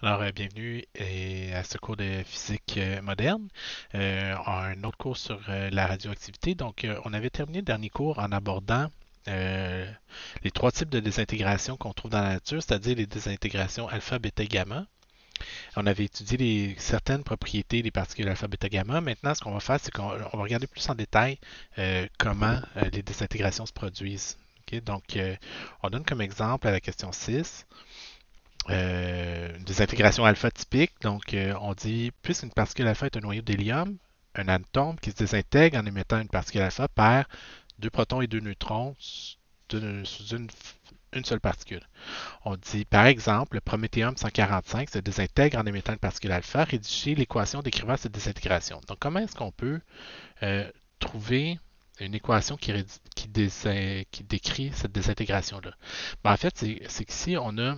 Alors, bienvenue à ce cours de physique moderne, un autre cours sur la radioactivité. Donc, on avait terminé le dernier cours en abordant euh, les trois types de désintégration qu'on trouve dans la nature, c'est-à-dire les désintégrations alpha, bêta, gamma. On avait étudié certaines propriétés des particules alpha, bêta, gamma. Maintenant, ce qu'on va faire, c'est qu'on va regarder plus en détail comment les désintégrations se produisent. Ok? Donc, on donne comme exemple à la question 6 des intégrations alpha typiques. Donc, on dit, puisqu'une particule alpha est un noyau d'hélium, un atome qui se désintègre en émettant une particule alpha perd deux protons et deux neutrons sous une seule particule. On dit, par exemple, le prométhéum 145 se désintègre en émettant une particule alpha. Rédiger l'équation décrivant cette désintégration. Donc, comment est-ce qu'on peut euh, trouver une équation qui décrit cette désintégration-là? Ben, en fait, c'est qu'ici, on a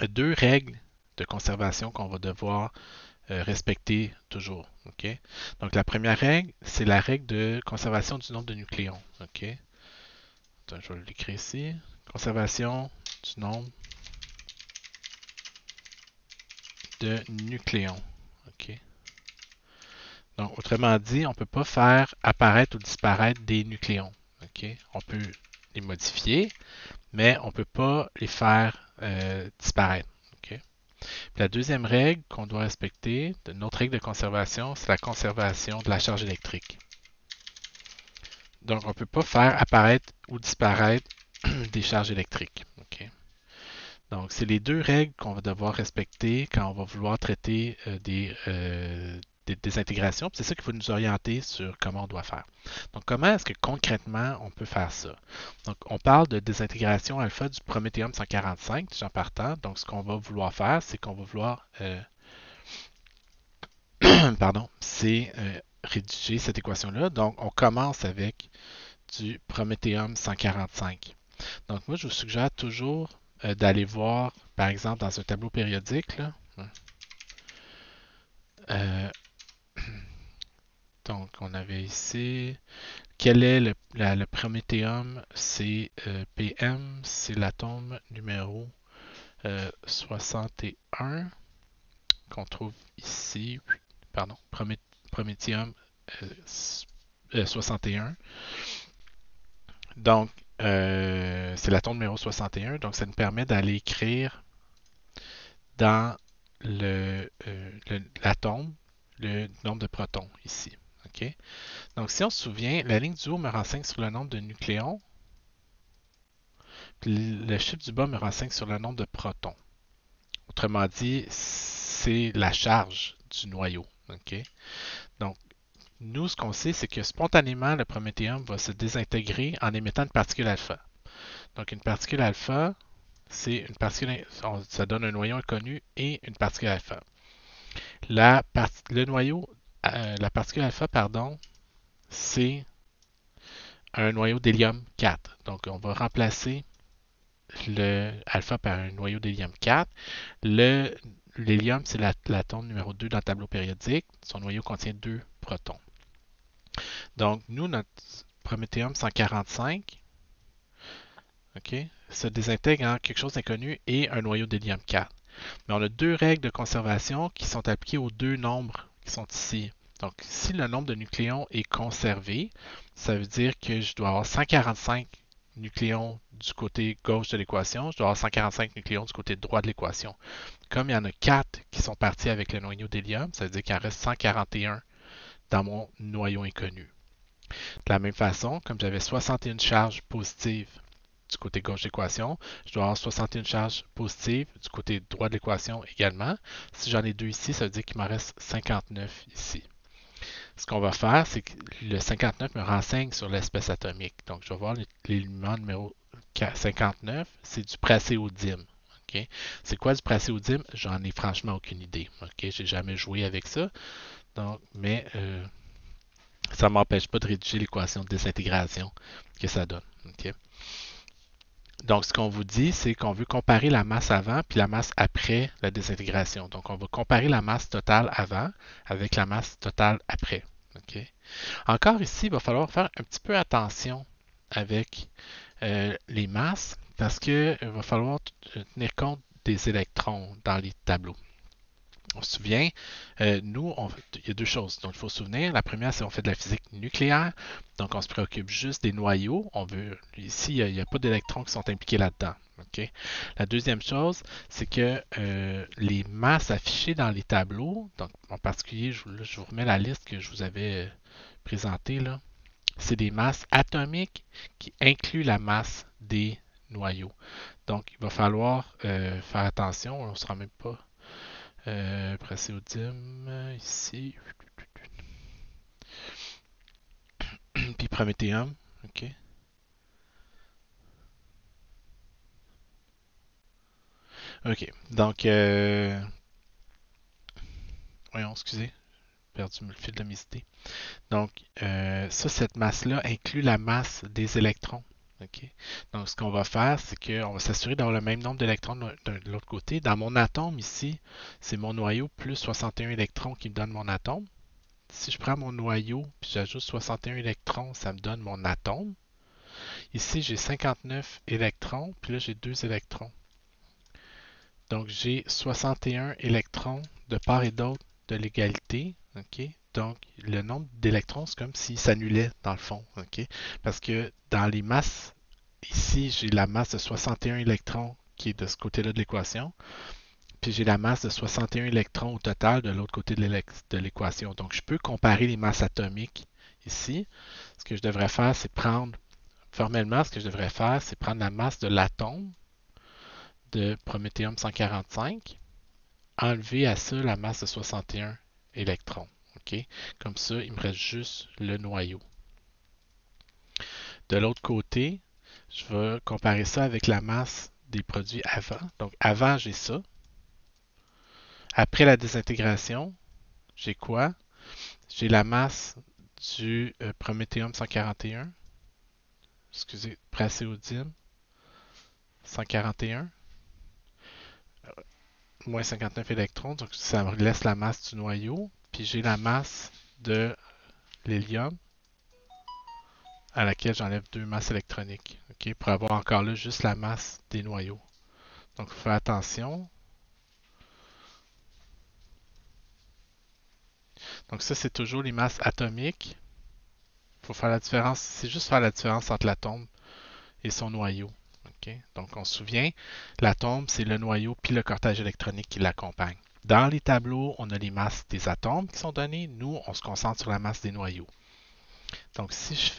deux règles de conservation qu'on va devoir respecter toujours. OK? Donc, la première règle, c'est la règle de conservation du nombre de nucléons. OK? Attends, je vais l'écrire ici. Conservation du nombre de nucléons. OK? Donc, autrement dit, on ne peut pas faire apparaître ou disparaître des nucléons. OK? On peut les modifier, mais on ne peut pas les faire disparaître. OK? La deuxième règle qu'on doit respecter, notre règle de conservation, c'est la conservation de la charge électrique. Donc, on ne peut pas faire apparaître ou disparaître des charges électriques. Okay? Donc, c'est les deux règles qu'on va devoir respecter quand on va vouloir traiter des désintégrations. C'est ça qui va nous orienter sur comment on doit faire. Donc, comment est-ce que concrètement on peut faire ça? Donc, on parle de désintégration alpha du prométhéum 145, déjà partant. Donc, ce qu'on va vouloir faire, c'est qu'on va vouloir pardon, c'est rédiger cette équation-là. Donc, on commence avec du prométhéum 145. Donc, moi, je vous suggère toujours d'aller voir, par exemple, dans un tableau périodique. Là, euh, donc, on avait ici, quel est le prométhéum? C'est PM, c'est l'atome numéro 61 qu'on trouve ici. Pardon, prométhium 61. Donc, c'est l'atome numéro 61. Donc, ça nous permet d'aller écrire dans l'atome le nombre de protons ici. OK? Donc, si on se souvient, la ligne du haut me renseigne sur le nombre de nucléons, puis le chiffre du bas me renseigne sur le nombre de protons. Autrement dit, c'est la charge du noyau. OK? Donc, nous, ce qu'on sait, c'est que spontanément, le prométhéum va se désintégrer en émettant une particule alpha. Donc, une particule alpha, c'est une particule, ça donne un noyau inconnu et une particule alpha. Le noyau, la particule alpha, pardon, c'est un noyau d'hélium 4. Donc, on va remplacer le alpha par un noyau d'hélium 4. L'hélium, c'est l'atome numéro 2 dans le tableau périodique. Son noyau contient deux protons. Donc, nous, notre prométhéum 145, OK, se désintègre en quelque chose d'inconnu et un noyau d'hélium 4. Mais on a deux règles de conservation qui sont appliquées aux deux nombres qui sont ici. Donc, si le nombre de nucléons est conservé, ça veut dire que je dois avoir 145 nucléons du côté gauche de l'équation, je dois avoir 145 nucléons du côté droit de l'équation. Comme il y en a 4 qui sont partis avec le noyau d'hélium, ça veut dire qu'il en reste 141 dans mon noyau inconnu. De la même façon, comme j'avais 61 charges positives du côté gauche de l'équation, je dois avoir 61 charges positives du côté droit de l'équation également. Si j'en ai deux ici, ça veut dire qu'il m'en reste 59 ici. Ce qu'on va faire, c'est que le 59 me renseigne sur l'espèce atomique. Donc, je vais voir l'élément numéro 59, c'est du pracéodyme. Okay? C'est quoi du pracéodyme? J'en ai franchement aucune idée. Okay? J'ai jamais joué avec ça. Donc, mais ça ne m'empêche pas de rédiger l'équation de désintégration que ça donne. Okay? Donc, ce qu'on vous dit, c'est qu'on veut comparer la masse avant puis la masse après la désintégration. Donc, on va comparer la masse totale avant avec la masse totale après. Okay? Encore ici, il va falloir faire un petit peu attention avec les masses parce qu'il va falloir tenir compte des électrons dans les tableaux. On se souvient, nous, il y a deux choses dont il faut se souvenir. La première, c'est qu'on fait de la physique nucléaire, donc on se préoccupe juste des noyaux. Ici, il n'y a pas d'électrons qui sont impliqués là-dedans. Okay? La deuxième chose, c'est que les masses affichées dans les tableaux, donc en particulier, je vous remets la liste que je vous avais présentée là, c'est des masses atomiques qui incluent la masse des noyaux. Donc, il va falloir faire attention, on ne se rend même pas. Praséodyme, ici. Puis Prométhéum. OK. OK. Donc, voyons, excusez. Perdu le fil de mes idées. Donc, cette masse-là inclut la masse des électrons. OK. Donc, ce qu'on va faire, c'est qu'on va s'assurer d'avoir le même nombre d'électrons de l'autre côté. Dans mon atome ici, c'est mon noyau plus 61 électrons qui me donne mon atome. Si je prends mon noyau puis j'ajoute 61 électrons, ça me donne mon atome. Ici, j'ai 59 électrons, puis là, j'ai 2 électrons. Donc, j'ai 61 électrons de part et d'autre de l'égalité. OK? Donc, le nombre d'électrons, c'est comme s'il s'annulait dans le fond. OK? Parce que dans les masses, ici, j'ai la masse de 61 électrons qui est de ce côté-là de l'équation. Puis j'ai la masse de 61 électrons au total de l'autre côté de l'équation. Donc, je peux comparer les masses atomiques ici. Ce que je devrais faire, c'est prendre, formellement, ce que je devrais faire, c'est prendre la masse de l'atome de Prométhéum 145, enlever à ça la masse de 61 électrons. OK? Comme ça, il me reste juste le noyau. De l'autre côté, je vais comparer ça avec la masse des produits avant. Donc, avant, j'ai ça. Après la désintégration, j'ai quoi? J'ai la masse du Prométhéum 141, excusez, Praséodyme 141, moins 59 électrons, donc ça me laisse la masse du noyau. Puis j'ai la masse de l'hélium à laquelle j'enlève 2 masses électroniques, ok, pour avoir encore là juste la masse des noyaux. Donc, il faut faire attention. Donc ça, c'est toujours les masses atomiques. Il faut faire la différence, c'est juste faire la différence entre l'atome et son noyau. Okay? Donc, on se souvient, l'atome, c'est le noyau puis le cortège électronique qui l'accompagne. Dans les tableaux, on a les masses des atomes qui sont données. Nous, on se concentre sur la masse des noyaux. Donc, si je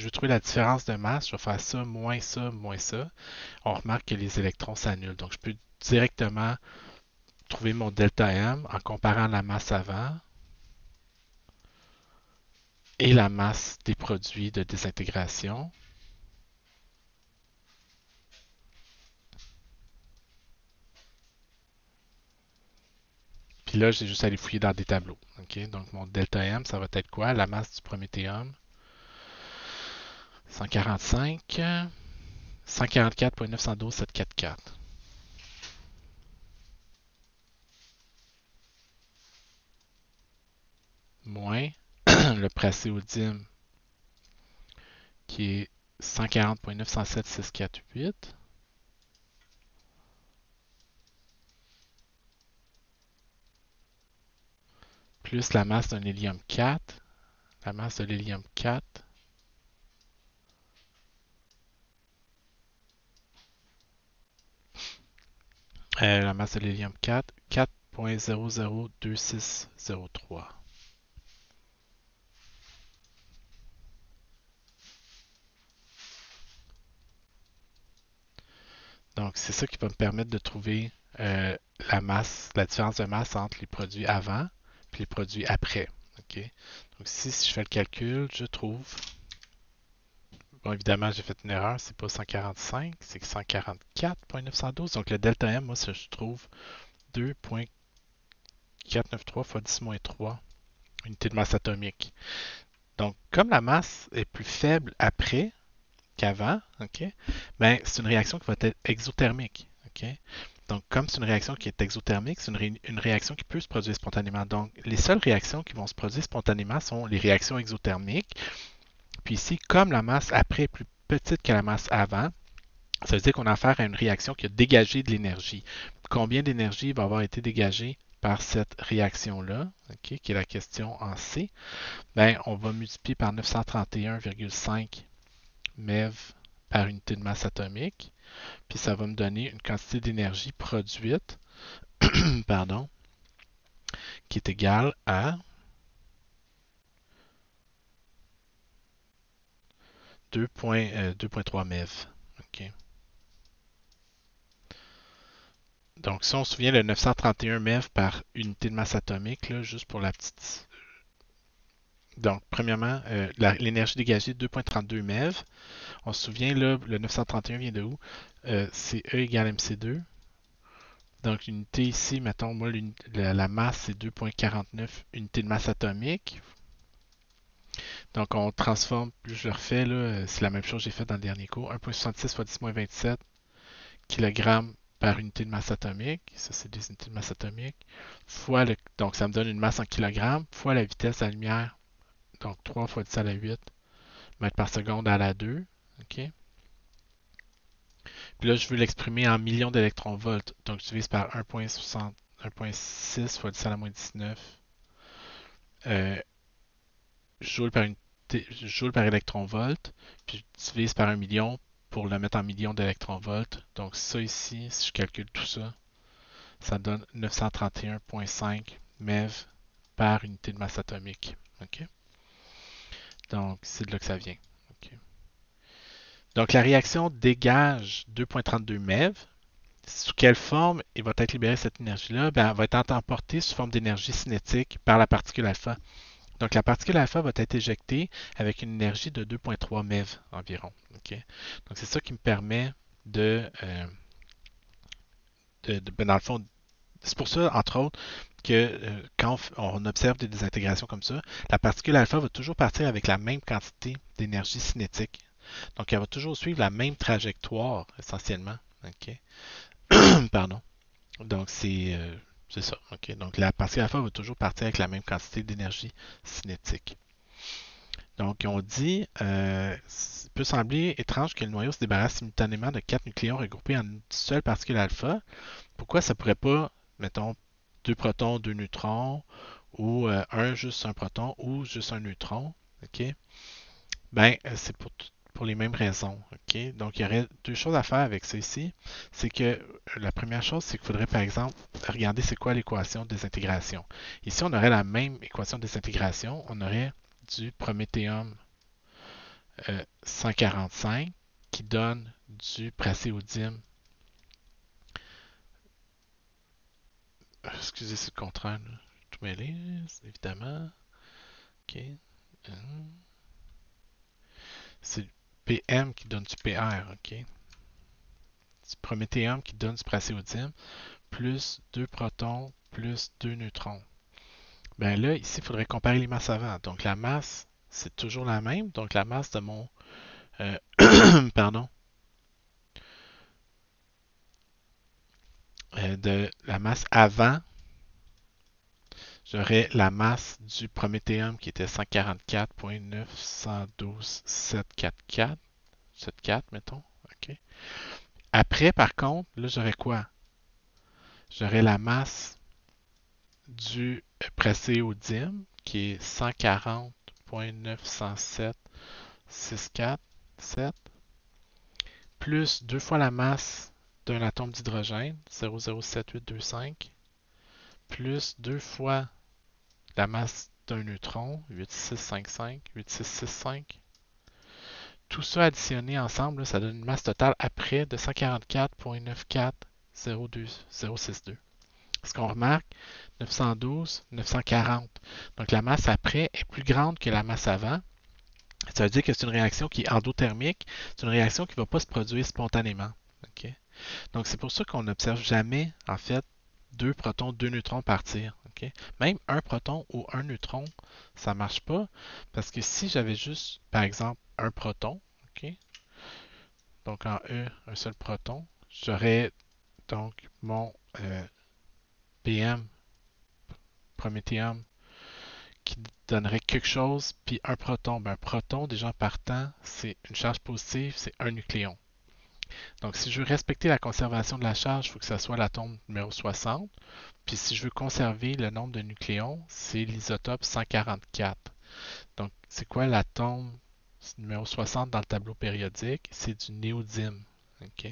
veux trouver la différence de masse, je vais faire ça, moins ça, moins ça. On remarque que les électrons s'annulent. Donc, je peux directement trouver mon delta M en comparant la masse avant et la masse des produits de désintégration. Puis là, j'ai juste à aller fouiller dans des tableaux. Okay? Donc, mon delta M, ça va être quoi? La masse du prométhéum. 145. 144.912.744. Moins le praséodyme qui est 140.907.648. Plus la masse d'un hélium 4. La masse de l'hélium 4. La masse de l'hélium 4, 4.002603. Donc, c'est ça qui va me permettre de trouver la masse, la différence de masse entre les produits avant et les produits après. Okay? Donc, si je fais le calcul, je trouve. Bon, évidemment, j'ai fait une erreur, c'est pas 145, c'est 144.912. Donc, le delta M, moi, je trouve 2.493 fois 10-3 unités de masse atomique. Donc, comme la masse est plus faible après qu'avant, ok, ben, c'est une réaction qui va être exothermique. Ok? Donc, comme c'est une réaction qui est exothermique, c'est une réaction qui peut se produire spontanément. Donc, les seules réactions qui vont se produire spontanément sont les réactions exothermiques. Puis ici, comme la masse après est plus petite que la masse avant, Ça veut dire qu'on a affaire à une réaction qui a dégagé de l'énergie. Combien d'énergie va avoir été dégagée par cette réaction-là, okay, qui est la question en C? Ben, on va multiplier par 931,5 MeV par unité de masse atomique, puis ça va me donner une quantité d'énergie produite, pardon, qui est égale à 2,3 MeV. Okay. Donc, si on se souvient, le 931 MeV par unité de masse atomique, là, juste pour la petite. Donc, premièrement, l'énergie dégagée, 2,32 MeV. On se souvient, là, le 931 vient de où? C'est E égale MC2. Donc, l'unité ici, mettons, moi, la masse, c'est 2,49 unités de masse atomique. Donc, on transforme, plus je le refais, là, c'est la même chose que j'ai fait dans le dernier cours. 1,66 fois 10-27 kg par unité de masse atomique. Ça, c'est des unités de masse atomique. Donc, ça me donne une masse en kilogrammes fois la vitesse de la lumière. Donc, 3 fois 10 à la 8 mètres par seconde à la 2. OK? Puis là, je veux l'exprimer en millions d'électronvolts. Donc, je divise par 1,6 fois 10 à la moins 19 joules par électronvolt. Puis je divise par 1 million pour le mettre en millions d'électronvolts. Donc, ça ici, si je calcule tout ça, ça donne 931,5 MeV par unité de masse atomique. OK? Donc, c'est de là que ça vient. OK? Donc, la réaction dégage 2,32 MeV. Sous quelle forme il va être libéré cette énergie-là? Ben, elle va être emportée sous forme d'énergie cinétique par la particule alpha. Donc, la particule alpha va être éjectée avec une énergie de 2,3 MeV environ. Okay? Donc, c'est ça qui me permet ben, dans le fond, c'est pour ça, entre autres, que quand on observe des désintégrations comme ça, la particule alpha va toujours partir avec la même quantité d'énergie cinétique. Donc, elle va toujours suivre la même trajectoire, essentiellement. Okay? Pardon. Donc, c'est ça. Okay? Donc, la particule alpha va toujours partir avec la même quantité d'énergie cinétique. Donc, on dit, ça peut sembler étrange que le noyau se débarrasse simultanément de 4 nucléons regroupés en une seule particule alpha. Pourquoi ça ne pourrait pas, mettons, 2 protons, 2 neutrons, ou juste un proton, ou juste un neutron? OK? Ben, c'est pour les mêmes raisons. OK? Donc, il y aurait deux choses à faire avec ça ici. C'est que la première chose, c'est qu'il faudrait, par exemple, regarder c'est quoi l'équation de désintégration. Ici, on aurait la même équation de désintégration. On aurait du prométhéum 145 qui donne du pracéodium. Excusez, c'est le contraire. Là. Tout mêlé, évidemment. OK. C'est PM qui donne du PR. OK. Du prométhéum qui donne du pracéodium plus 2 protons plus 2 neutrons. Ben là, ici, il faudrait comparer les masses avant. Donc la masse, c'est toujours la même. Donc la masse de mon pardon, de la masse avant, j'aurais la masse du prométhéum qui était 144.912.744, mettons. OK. Après, par contre, là, j'aurais quoi? J'aurais la masse du pracéodium qui est 140.907.647 plus deux fois la masse d'un atome d'hydrogène, 0,07825, plus deux fois la masse d'un neutron, 8655, 8665. Tout ça additionné ensemble, ça donne une masse totale après de 144.9402.062. Ce qu'on remarque, 912, 940. Donc la masse après est plus grande que la masse avant. Ça veut dire que c'est une réaction qui est endothermique. C'est une réaction qui ne va pas se produire spontanément. Okay? Donc c'est pour ça qu'on n'observe jamais, en fait, deux protons, deux neutrons partir. Okay? Même un proton ou un neutron, ça ne marche pas. Parce que si j'avais juste, par exemple, un proton, okay? Donc en E, un seul proton, j'aurais donc mon PM, prométhéum, qui donnerait quelque chose, puis un proton. Ben, un proton, déjà en partant, c'est une charge positive, c'est un nucléon. Donc, si je veux respecter la conservation de la charge, il faut que ça soit l'atome numéro 60. Puis, si je veux conserver le nombre de nucléons, c'est l'isotope 144. Donc, c'est quoi l'atome numéro 60 dans le tableau périodique? C'est du néodyme. OK?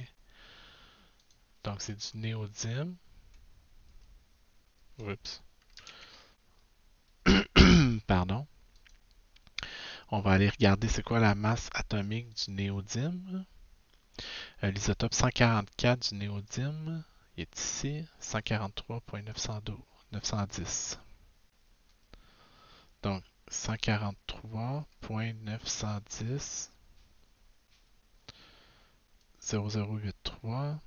Donc, c'est du néodyme. Oups. Pardon. On va aller regarder c'est quoi la masse atomique du néodyme. L'isotope 144 du néodyme il est ici, 143.910. Donc, 143.910 0083.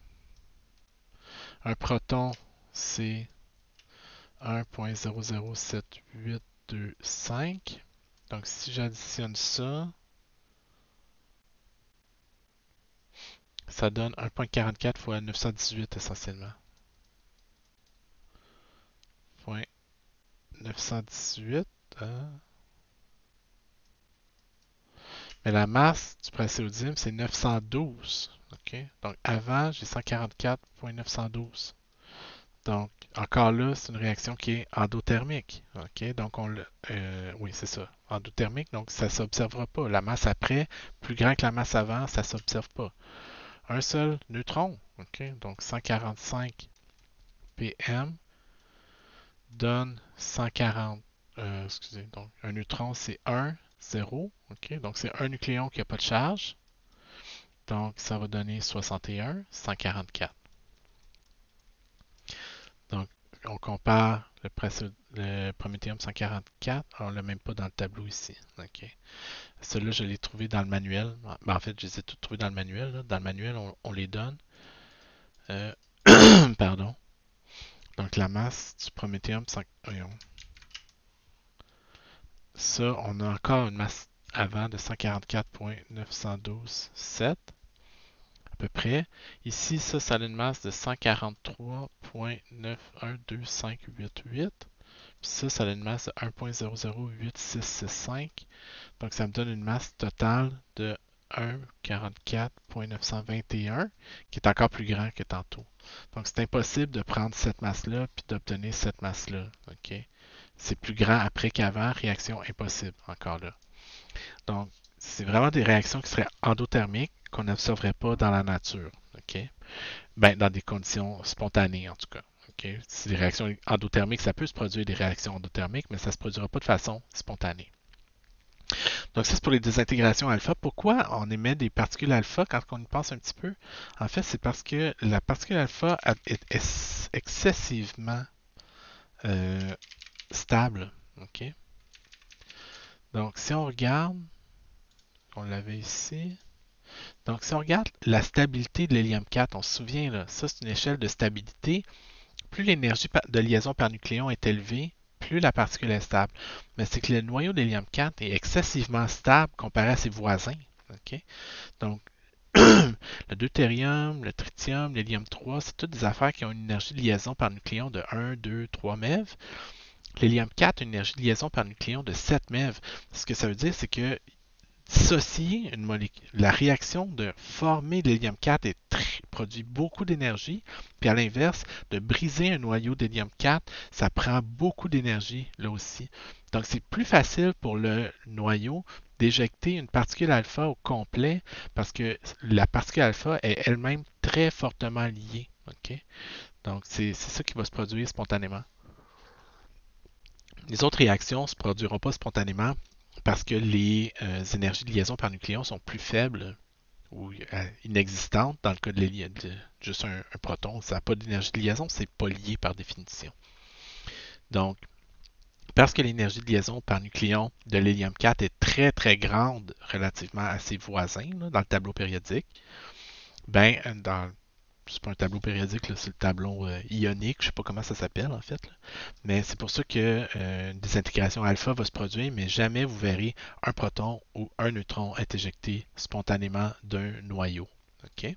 Un proton, c'est 1.007825. Donc, si j'additionne ça, ça donne 1.44 fois 918 essentiellement. 918. Mais la masse du praséodyme, c'est 912. OK? Donc, avant, j'ai 144.912. Donc, encore là, c'est une réaction qui est endothermique. OK? Donc, oui, c'est ça. Endothermique, donc ça ne s'observera pas. La masse après, plus grand que la masse avant, ça ne s'observe pas. Un seul neutron. OK? Donc, 145 ppm donne 140. Excusez, donc un neutron, c'est 1, 0. OK? Donc, c'est un nucléon qui n'a pas de charge. Donc, ça va donner 61, 144. Donc, on compare le Prométhéum 144. On ne l'a même pas dans le tableau ici. OK. Celui-là, je l'ai trouvé dans le manuel. Ben, en fait, je les ai tous trouvés dans le manuel. Là. Dans le manuel, on les donne. Pardon. Donc, la masse du Prométhéum 144. Ça, on a encore une masse avant de 144.912,7 à peu près. Ici, ça a une masse de 143.912588. Puis ça a une masse de 1.008665. Donc, ça me donne une masse totale de 1,44.921, qui est encore plus grand que tantôt. Donc, c'est impossible de prendre cette masse-là puis d'obtenir cette masse-là. OK? C'est plus grand après qu'avant, réaction impossible, encore là. Donc, c'est vraiment des réactions qui seraient endothermiques qu'on n'absorberait pas dans la nature. OK? Ben, dans des conditions spontanées, en tout cas. Okay? Si des réactions endothermiques, ça peut se produire des réactions endothermiques, mais ça ne se produira pas de façon spontanée. Donc, ça, c'est pour les désintégrations alpha. Pourquoi on émet des particules alpha quand on y pense un petit peu? En fait, c'est parce que la particule alpha est excessivement stable. OK? Donc, si on regarde, on l'avait ici. Donc, si on regarde la stabilité de l'hélium 4, on se souvient, là, ça, c'est une échelle de stabilité. Plus l'énergie de liaison par nucléon est élevée, plus la particule est stable. Mais c'est que le noyau d'hélium 4 est excessivement stable comparé à ses voisins. Okay? Donc, le deutérium, le tritium, l'hélium 3, c'est toutes des affaires qui ont une énergie de liaison par nucléon de 1, 2, 3 MeV. L'hélium 4 a une énergie de liaison par nucléon de 7 MeV. Ce que ça veut dire, c'est que dissocier une molécule, la réaction de former l'hélium 4 produit beaucoup d'énergie, puis à l'inverse, de briser un noyau d'hélium 4, ça prend beaucoup d'énergie là aussi. Donc c'est plus facile pour le noyau d'éjecter une particule alpha au complet parce que la particule alpha est elle-même très fortement liée. Okay? Donc c'est ça qui va se produire spontanément. Les autres réactions ne se produiront pas spontanément parce que les énergies de liaison par nucléon sont plus faibles ou inexistantes dans le cas de juste un proton. Ça n'a pas d'énergie de liaison, c'est pas lié par définition. Donc, parce que l'énergie de liaison par nucléon de l'hélium 4 est très très grande relativement à ses voisins là, dans le tableau périodique, ben, c'est pas un tableau périodique, c'est le tableau ionique, je sais pas comment ça s'appelle en fait. Là. Mais c'est pour ça que une désintégration alpha va se produire, mais jamais vous verrez un proton ou un neutron être éjecté spontanément d'un noyau. Okay?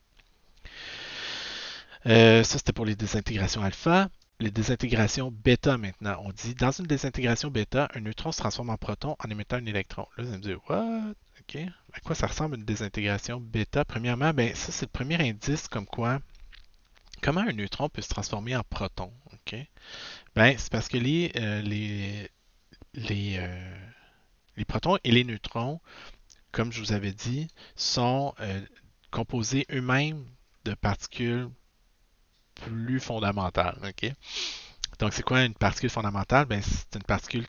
Ça, c'était pour les désintégrations alpha. Les désintégrations bêta maintenant. On dit, dans une désintégration bêta, un neutron se transforme en proton en émettant un électron. Là, vous allez me dire, what? OK? À quoi ça ressemble une désintégration bêta? Premièrement, ben, ça, c'est le premier indice comme quoi, comment un neutron peut se transformer en proton. OK? Ben, c'est parce que les, euh, les protons et les neutrons, comme je vous avais dit, sont composés eux-mêmes de particules plus fondamentales. OK? Donc, c'est quoi une particule fondamentale? Ben, c'est une particule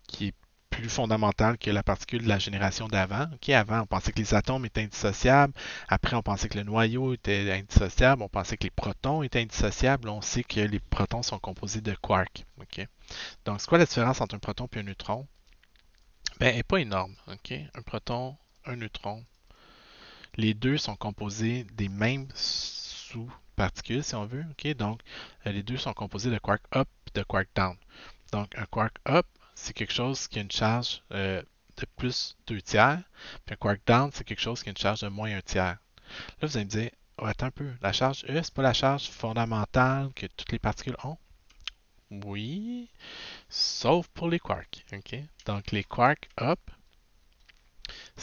qui est plus fondamentale que la particule de la génération d'avant. Okay, avant, on pensait que les atomes étaient indissociables. Après, on pensait que le noyau était indissociable. On pensait que les protons étaient indissociables. On sait que les protons sont composés de quarks. Okay? Donc, c'est quoi la différence entre un proton et un neutron? Ben, elle n'est pas énorme. Okay? Un proton, un neutron. Les deux sont composés des mêmes sous-particules, si on veut. Okay? Donc, les deux sont composés de quark up et de quark down. Donc, un quark up, c'est quelque chose qui a une charge de plus 2 tiers. Puis un quark down, c'est quelque chose qui a une charge de moins un tiers. Là, vous allez me dire, oh, attends un peu, la charge E, c'est pas la charge fondamentale que toutes les particules ont? Oui, sauf pour les quarks. Okay? Donc, les quarks up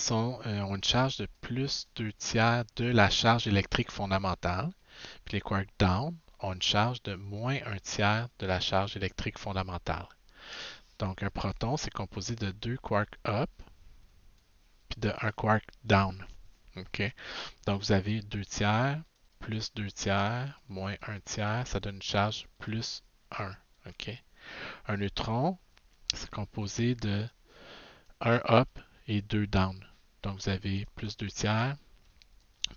ont une charge de plus 2 tiers de la charge électrique fondamentale. Puis les quarks down ont une charge de moins un tiers de la charge électrique fondamentale. Donc, un proton, c'est composé de deux quarks up puis de un quark down. OK? Donc, vous avez 2 tiers plus 2 tiers moins un tiers, ça donne une charge plus 1. OK? Un neutron, c'est composé de un up et 2 down. Donc, vous avez plus 2 tiers,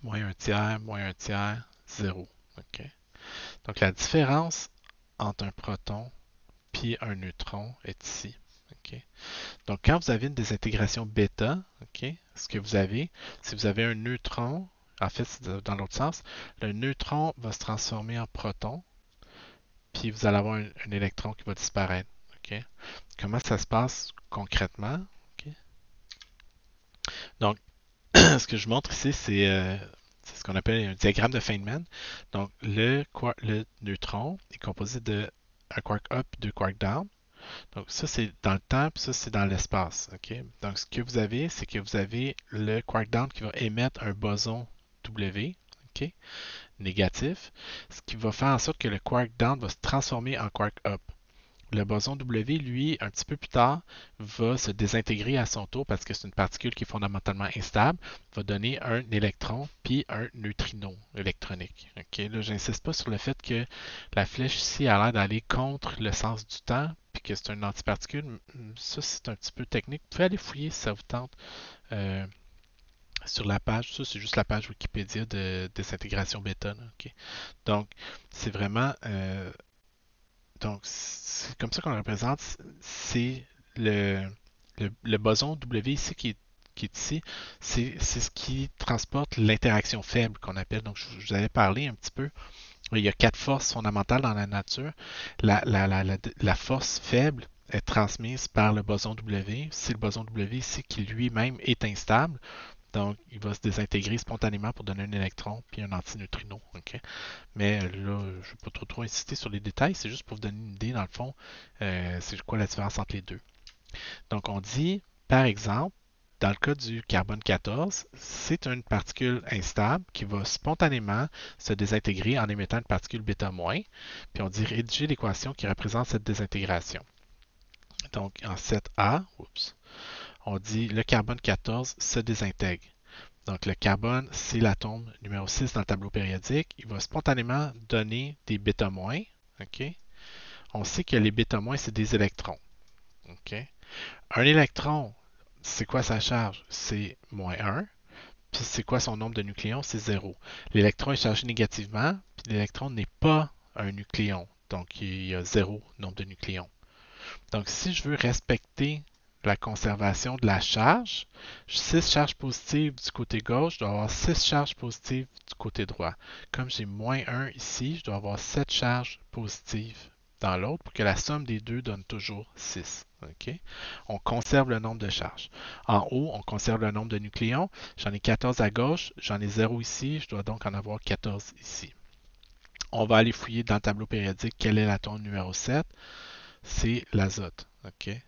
moins un tiers, 0. OK? Donc, la différence entre un proton et un neutron est ici. OK? Donc, quand vous avez une désintégration bêta, OK, ce que vous avez, si vous avez un neutron, en fait, c'est dans l'autre sens, le neutron va se transformer en proton, puis vous allez avoir un électron qui va disparaître. OK? Comment ça se passe concrètement? OK? Donc, ce que je montre ici, c'est ce qu'on appelle un diagramme de Feynman. Donc, le neutron est composé de un quark up et deux quarks down. Donc, ça, c'est dans le temps, puis ça, c'est dans l'espace. OK? Donc, ce que vous avez, c'est que vous avez le quark down qui va émettre un boson W, OK? Négatif, ce qui va faire en sorte que le quark down va se transformer en quark up. Le boson W, lui, un petit peu plus tard, va se désintégrer à son tour parce que c'est une particule qui est fondamentalement instable, va donner un électron puis un neutrino électronique. Okay? Là, j'insiste pas sur le fait que la flèche ici a l'air d'aller contre le sens du temps puis que c'est une antiparticule. Ça, c'est un petit peu technique. Vous pouvez aller fouiller si ça vous tente sur la page. Ça, c'est juste la page Wikipédia de désintégration bêta. Okay? Donc, c'est vraiment donc, c'est comme ça qu'on le représente. C'est le boson W ici qui est ici. C'est ce qui transporte l'interaction faible qu'on appelle. Donc, je vous avais parlé un petit peu. Il y a 4 forces fondamentales dans la nature. La force faible est transmise par le boson W. C'est le boson W ici qui lui-même est instable. Donc, il va se désintégrer spontanément pour donner un électron puis un antineutrino. Okay? Mais là, je ne vais pas trop insister sur les détails. C'est juste pour vous donner une idée, dans le fond, c'est quoi la différence entre les deux. Donc, on dit, par exemple, dans le cas du carbone 14, c'est une particule instable qui va spontanément se désintégrer en émettant une particule bêta-. Puis on dit rédiger l'équation qui représente cette désintégration. Donc, en 7A, on dit le carbone 14 se désintègre. Donc, le carbone, c'est l'atome numéro 6 dans le tableau périodique. Il va spontanément donner des bêta-. OK? On sait que les bêta-, c'est des électrons. OK? Un électron, c'est quoi sa charge? C'est -1. Puis c'est quoi son nombre de nucléons? C'est 0. L'électron est chargé négativement, puis l'électron n'est pas un nucléon. Donc, il y a 0 nombre de nucléons. Donc, si je veux respecter la conservation de la charge, 6 charges positives du côté gauche, je dois avoir 6 charges positives du côté droit. Comme j'ai -1 ici, je dois avoir 7 charges positives dans l'autre pour que la somme des deux donne toujours 6. Okay? On conserve le nombre de charges. En haut, on conserve le nombre de nucléons. J'en ai 14 à gauche, j'en ai 0 ici, je dois donc en avoir 14 ici. On va aller fouiller dans le tableau périodique quel est l'atome numéro 7. C'est l'azote. Okay?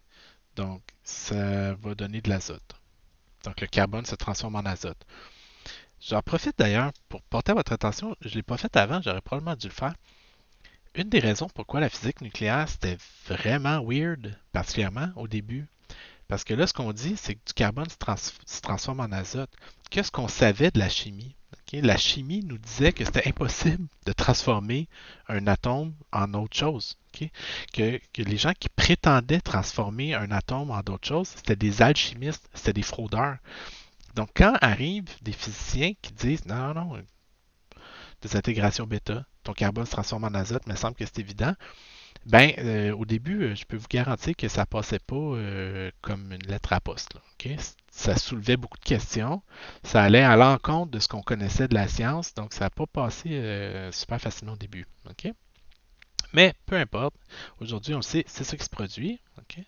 Donc, ça va donner de l'azote. Donc le carbone se transforme en azote. J'en profite d'ailleurs pour porter à votre attention, je ne l'ai pas fait avant, j'aurais probablement dû le faire. Une des raisons pourquoi la physique nucléaire c'était vraiment weird, particulièrement au début, parce que là ce qu'on dit c'est que du carbone se transforme en azote. Qu'est-ce qu'on savait de la chimie? Okay? La chimie nous disait que c'était impossible de transformer un atome en autre chose. Okay? Que les gens qui prétendaient transformer un atome en d'autres choses, c'était des alchimistes, c'était des fraudeurs. Donc, quand arrivent des physiciens qui disent non, non, des intégrations bêta, ton carbone se transforme en azote, il me semble que c'est évident. Ben, au début, je peux vous garantir que ça passait pas comme une lettre à poste. Là, okay? Ça soulevait beaucoup de questions. Ça allait à l'encontre de ce qu'on connaissait de la science, donc ça n'a pas passé super facilement au début. Okay? Mais peu importe, aujourd'hui on le sait, c'est ça qui se produit. Okay?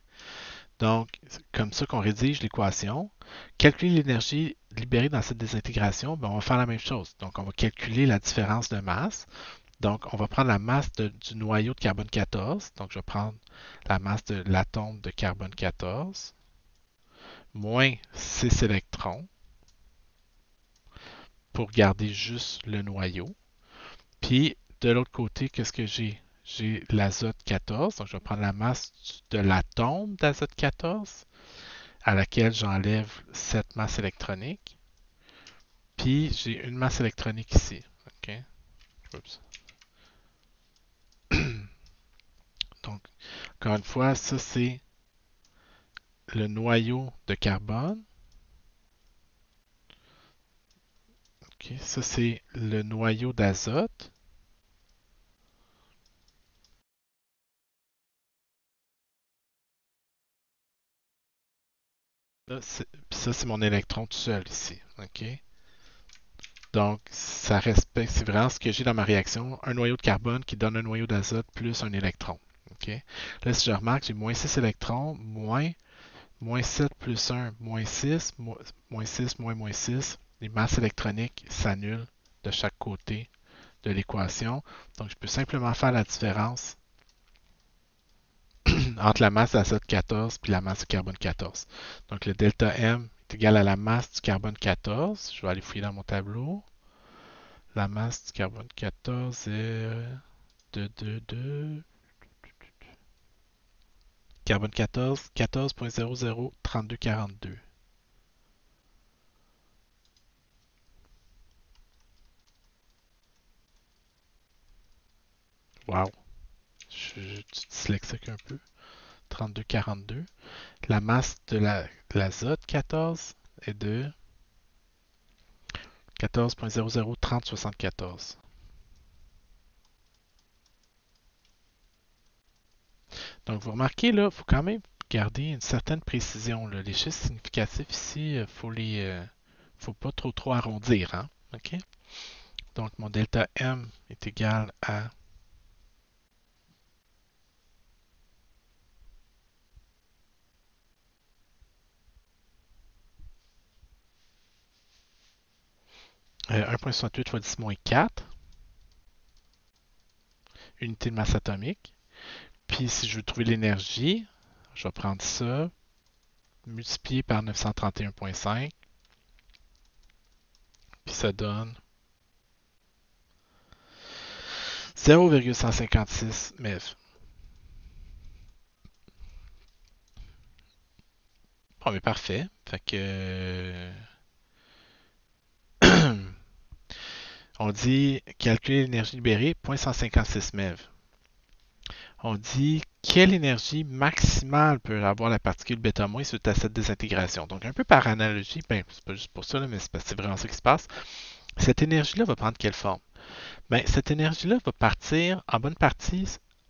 Donc, comme ça qu'on rédige l'équation. Calculer l'énergie libérée dans cette désintégration, ben, on va faire la même chose. Donc, on va calculer la différence de masse. Donc, on va prendre la masse du noyau de carbone 14. Donc, je vais prendre la masse de l'atome de carbone 14 moins 6 électrons pour garder juste le noyau. Puis, de l'autre côté, qu'est-ce que j'ai? J'ai l'azote 14. Donc, je vais prendre la masse de l'atome d'azote 14 à laquelle j'enlève cette masse électronique. Puis j'ai une masse électronique ici. Okay? Donc, encore une fois, ça c'est le noyau de carbone. Okay? Ça c'est le noyau d'azote. Ça, c'est mon électron tout seul ici. Okay? Donc, ça respecte, c'est vraiment ce que j'ai dans ma réaction, un noyau de carbone qui donne un noyau d'azote plus un électron. Okay? Là, si je remarque, j'ai moins 6 électrons, moins 7 plus 1, moins 6, moins 6, moins 6. Les masses électroniques s'annulent de chaque côté de l'équation. Donc, je peux simplement faire la différence entre la masse d'azote 14 et la masse de carbone 14. Donc, le delta M est égal à la masse du carbone 14. Je vais aller fouiller dans mon tableau. La masse du carbone 14 est de carbone 14, 14.003242. Wow, je suis dyslexique un peu. 3242. La masse de l'azote 14 est de 14.003074. Donc vous remarquez là, il faut quand même garder une certaine précision. Là. Les chiffres significatifs ici, faut pas trop arrondir. Hein? Okay? Donc mon delta M est égal à 1.68 fois 10 moins 4 unités de masse atomique. Puis si je veux trouver l'énergie, je vais prendre ça, multiplié par 931.5, puis ça donne 0,156 MeV. Bon, mais parfait. Fait que. On dit calculer l'énergie libérée, 0,156 MeV. On dit quelle énergie maximale peut avoir la particule bêta- suite à cette désintégration. Donc, un peu par analogie, ben, c'est pas juste pour ça, là, mais c'est vraiment ça qui se passe. Cette énergie-là va prendre quelle forme? Ben, cette énergie-là va partir, en bonne partie,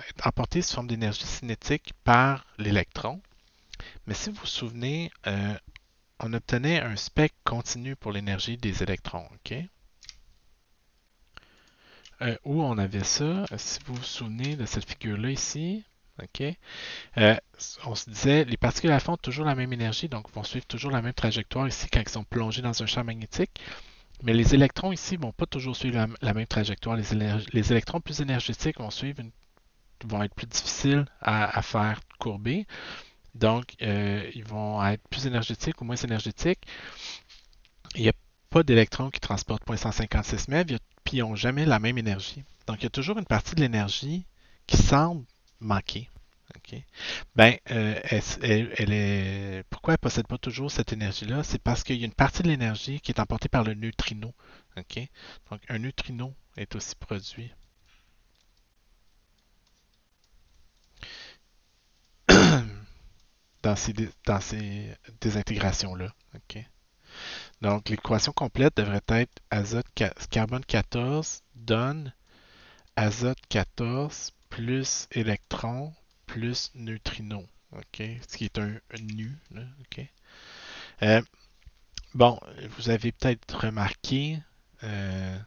être emportée sous forme d'énergie cinétique par l'électron. Mais si vous vous souvenez, on obtenait un spectre continu pour l'énergie des électrons. Okay? Où on avait ça, si vous vous souvenez de cette figure-là ici, okay? On se disait les particules à fond ont toujours la même énergie, donc vont suivre toujours la même trajectoire ici quand ils sont plongés dans un champ magnétique. Mais les électrons ici ne vont pas toujours suivre la même trajectoire. Les électrons plus énergétiques vont être plus difficiles à faire courber. Donc, ils vont être plus énergétiques ou moins énergétiques. Il n'y a pas d'électrons qui transportent 0,156 MeV, puis ils n'ont jamais la même énergie. Donc, il y a toujours une partie de l'énergie qui semble manquer. OK? Ben, pourquoi elle ne possède pas toujours cette énergie-là? C'est parce qu'il y a une partie de l'énergie qui est emportée par le neutrino. OK? Donc, un neutrino est aussi produit dans ces désintégrations-là. OK? Donc, l'équation complète devrait être carbone 14 donne azote 14 plus électron plus neutrino. OK? Ce qui est un nu. Là, OK? Euh, bon, vous avez peut-être remarqué, euh,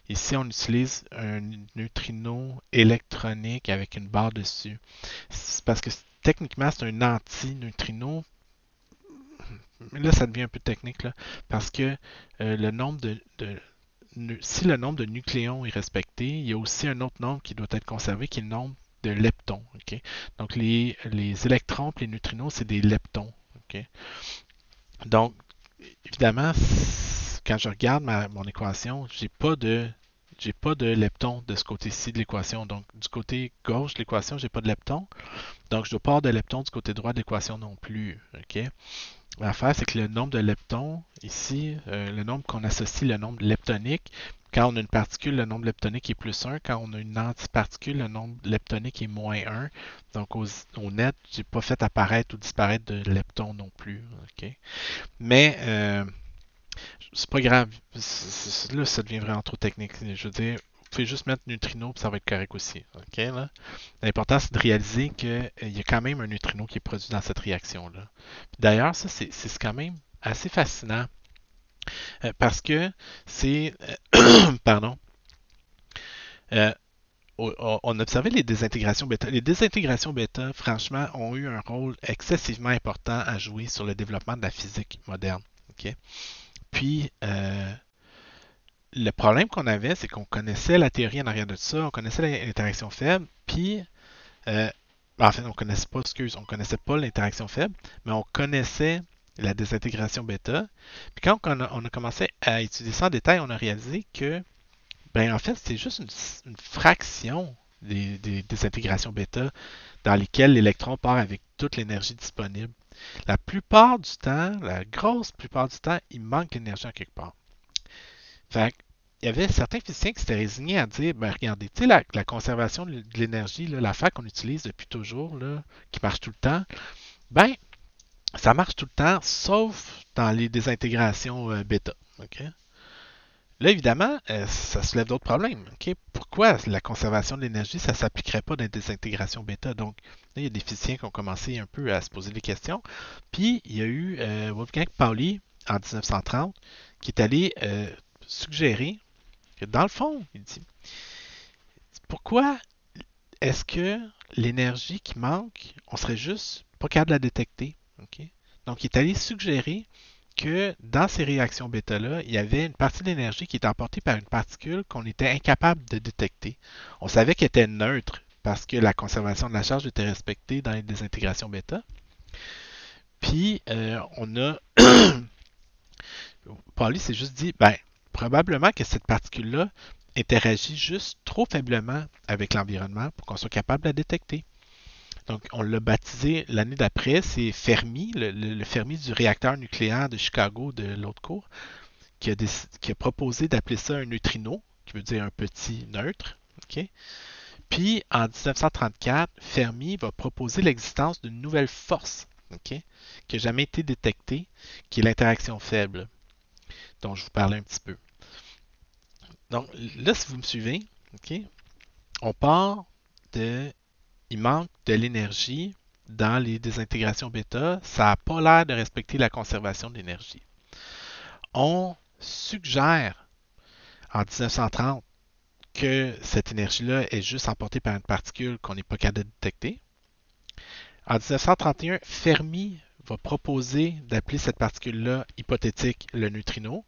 ici on utilise un neutrino électronique avec une barre dessus. C'est parce que techniquement c'est un anti-neutrino. Mais là, ça devient un peu technique là, parce que le nombre si le nombre de nucléons est respecté, il y a aussi un autre nombre qui doit être conservé, qui est le nombre de leptons. OK? Donc, les électrons et les neutrinos, c'est des leptons. OK? Donc, évidemment, quand je regarde mon équation, j'ai pas de leptons de ce côté-ci de l'équation. Donc, du côté gauche de l'équation, j'ai pas de leptons. Donc, je dois pas avoir de leptons du côté droit de l'équation non plus. OK? L'affaire, c'est que le nombre de leptons, ici, le nombre qu'on associe, le nombre leptonique, quand on a une particule, le nombre leptonique est plus 1. Quand on a une antiparticule, le nombre leptonique est moins 1. Donc au net, j'ai pas fait apparaître ou disparaître de leptons non plus. OK? Mais c'est pas grave. Là, ça devient vraiment trop technique. Je veux dire, vous pouvez juste mettre neutrino et ça va être correct aussi. OK, là? L'important, c'est de réaliser qu'il y a quand même un neutrino qui est produit dans cette réaction-là. D'ailleurs, ça, c'est quand même assez fascinant parce que c'est. Pardon. Euh, on observait les désintégrations bêta. Les désintégrations bêta, franchement, ont eu un rôle excessivement important à jouer sur le développement de la physique moderne. OK? Puis, le problème qu'on avait, c'est qu'on connaissait la théorie en arrière de ça, on connaissait l'interaction faible, puis, en fait, on connaissait pas l'interaction faible, mais on connaissait la désintégration bêta. Puis quand on a commencé à étudier ça en détail, on a réalisé que, ben, en fait, c'est juste une fraction des désintégrations bêta dans lesquelles l'électron part avec toute l'énergie disponible. La plupart du temps, la grosse plupart du temps, il manque d'énergie en quelque part. Fait il y avait certains physiciens qui s'étaient résignés à dire, ben regardez, tu sais, la conservation de l'énergie, l'affaire qu'on utilise depuis toujours, là, qui marche tout le temps, ben, ça marche tout le temps, sauf dans les désintégrations bêta. OK? Là, évidemment, ça soulève d'autres problèmes. OK? Pourquoi la conservation de l'énergie, ça ne s'appliquerait pas dans les désintégrations bêta? Donc, là, il y a des physiciens qui ont commencé un peu à se poser des questions. Puis, il y a eu Wolfgang Pauli, en 1930, qui est allé suggérer que, dans le fond, il dit, pourquoi est-ce que l'énergie qui manque, on serait juste pas capable de la détecter? OK? Donc, il est allé suggérer que dans ces réactions bêta-là, il y avait une partie de l'énergie qui était emportée par une particule qu'on était incapable de détecter. On savait qu'elle était neutre parce que la conservation de la charge était respectée dans les désintégrations bêta. Puis, on a... Pauli s'est juste dit, ben, probablement que cette particule-là interagit juste trop faiblement avec l'environnement pour qu'on soit capable de la détecter. Donc, on l'a baptisé l'année d'après, c'est Fermi, le Fermi du réacteur nucléaire de Chicago de l'autre cours, qui a proposé d'appeler ça un neutrino, qui veut dire un petit neutre. Okay? Puis, en 1934, Fermi va proposer l'existence d'une nouvelle force okay, qui n'a jamais été détectée, qui est l'interaction faible, dont je vous parlais un petit peu. Donc, là, si vous me suivez, okay, on part de il manque de l'énergie dans les désintégrations bêta. Ça n'a pas l'air de respecter la conservation de l'énergie. On suggère en 1930 que cette énergie-là est juste emportée par une particule qu'on n'est pas capable de détecter. En 1931, Fermi va proposer d'appeler cette particule-là hypothétique le neutrino.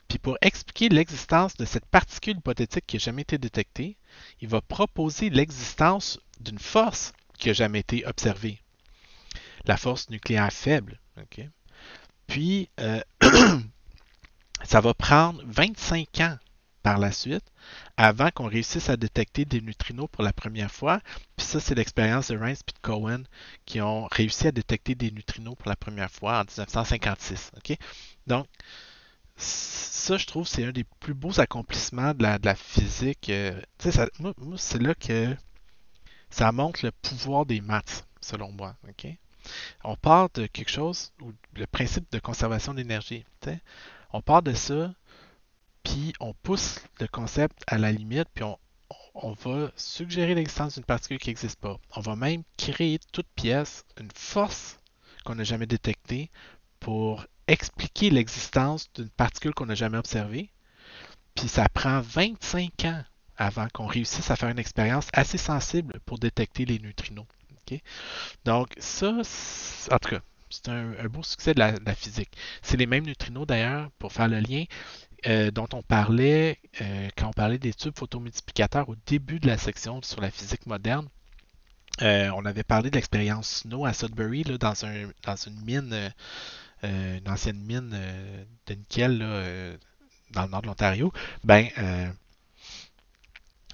Puis pour expliquer l'existence de cette particule hypothétique qui n'a jamais été détectée, il va proposer l'existence d'une force qui n'a jamais été observée. la force nucléaire faible. OK? Puis, ça va prendre 25 ans par la suite avant qu'on réussisse à détecter des neutrinos pour la première fois. Puis ça, c'est l'expérience de Reince et de Cohen qui ont réussi à détecter des neutrinos pour la première fois en 1956. OK? Donc, ça, je trouve, c'est un des plus beaux accomplissements de la physique. Moi, c'est là que ça montre le pouvoir des maths, selon moi. OK? On part de quelque chose, ou le principe de conservation d'énergie. On part de ça, puis on pousse le concept à la limite, puis on va suggérer l'existence d'une particule qui n'existe pas. On va même créer toute pièce une force qu'on n'a jamais détectée pour expliquer l'existence d'une particule qu'on n'a jamais observée. Puis ça prend 25 ans avant qu'on réussisse à faire une expérience assez sensible pour détecter les neutrinos. Okay? Donc ça, en tout cas, c'est un beau succès de la physique. C'est les mêmes neutrinos d'ailleurs, pour faire le lien, dont on parlait quand on parlait des tubes photomultiplicateurs au début de la section sur la physique moderne. On avait parlé de l'expérience Snow à Sudbury là, dans une mine, une ancienne mine de nickel là, dans le nord de l'Ontario. Ben,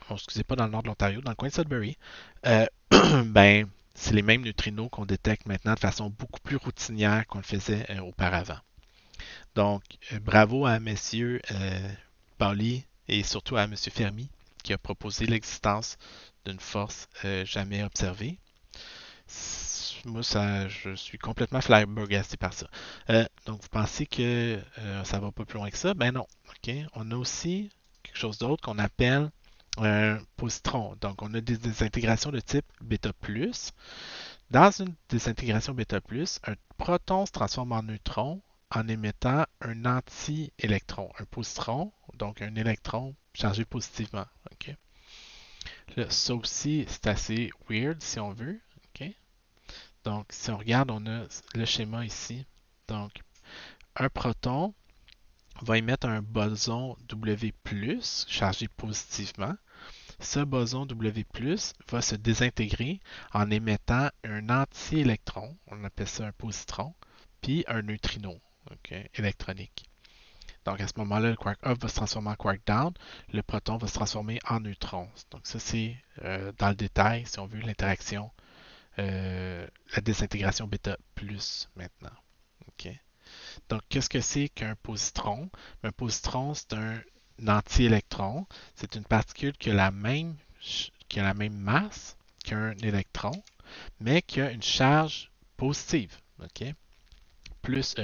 excusez pas dans le nord de l'Ontario, dans le coin de Sudbury. Ben, c'est les mêmes neutrinos qu'on détecte maintenant de façon beaucoup plus routinière qu'on le faisait auparavant. Donc, bravo à messieurs Pauli et surtout à monsieur Fermi qui a proposé l'existence d'une force jamais observée. Moi, je suis complètement flabbergasté par ça. Donc, vous pensez que ça va pas plus loin que ça? Ben non. OK? On a aussi quelque chose d'autre qu'on appelle un positron. Donc, on a des désintégrations de type bêta plus. Dans une désintégration bêta plus, un proton se transforme en neutron en émettant un anti-électron, un positron, donc un électron chargé positivement. OK? Là, ça aussi, c'est assez weird si on veut. OK? Donc, si on regarde, on a le schéma ici. Donc, un proton va émettre un boson W+, chargé positivement. Ce boson W+, va se désintégrer en émettant un anti-électron, on appelle ça un positron, puis un neutrino électronique. Donc à ce moment-là, le quark up va se transformer en quark down, le proton va se transformer en neutron. Donc ça c'est dans le détail, si on veut, l'interaction, la désintégration bêta plus maintenant. Okay. Donc qu'est-ce que c'est qu'un positron? Un positron, c'est un anti-électron. C'est une particule qui a la même masse qu'un électron, mais qui a une charge positive. Okay? Plus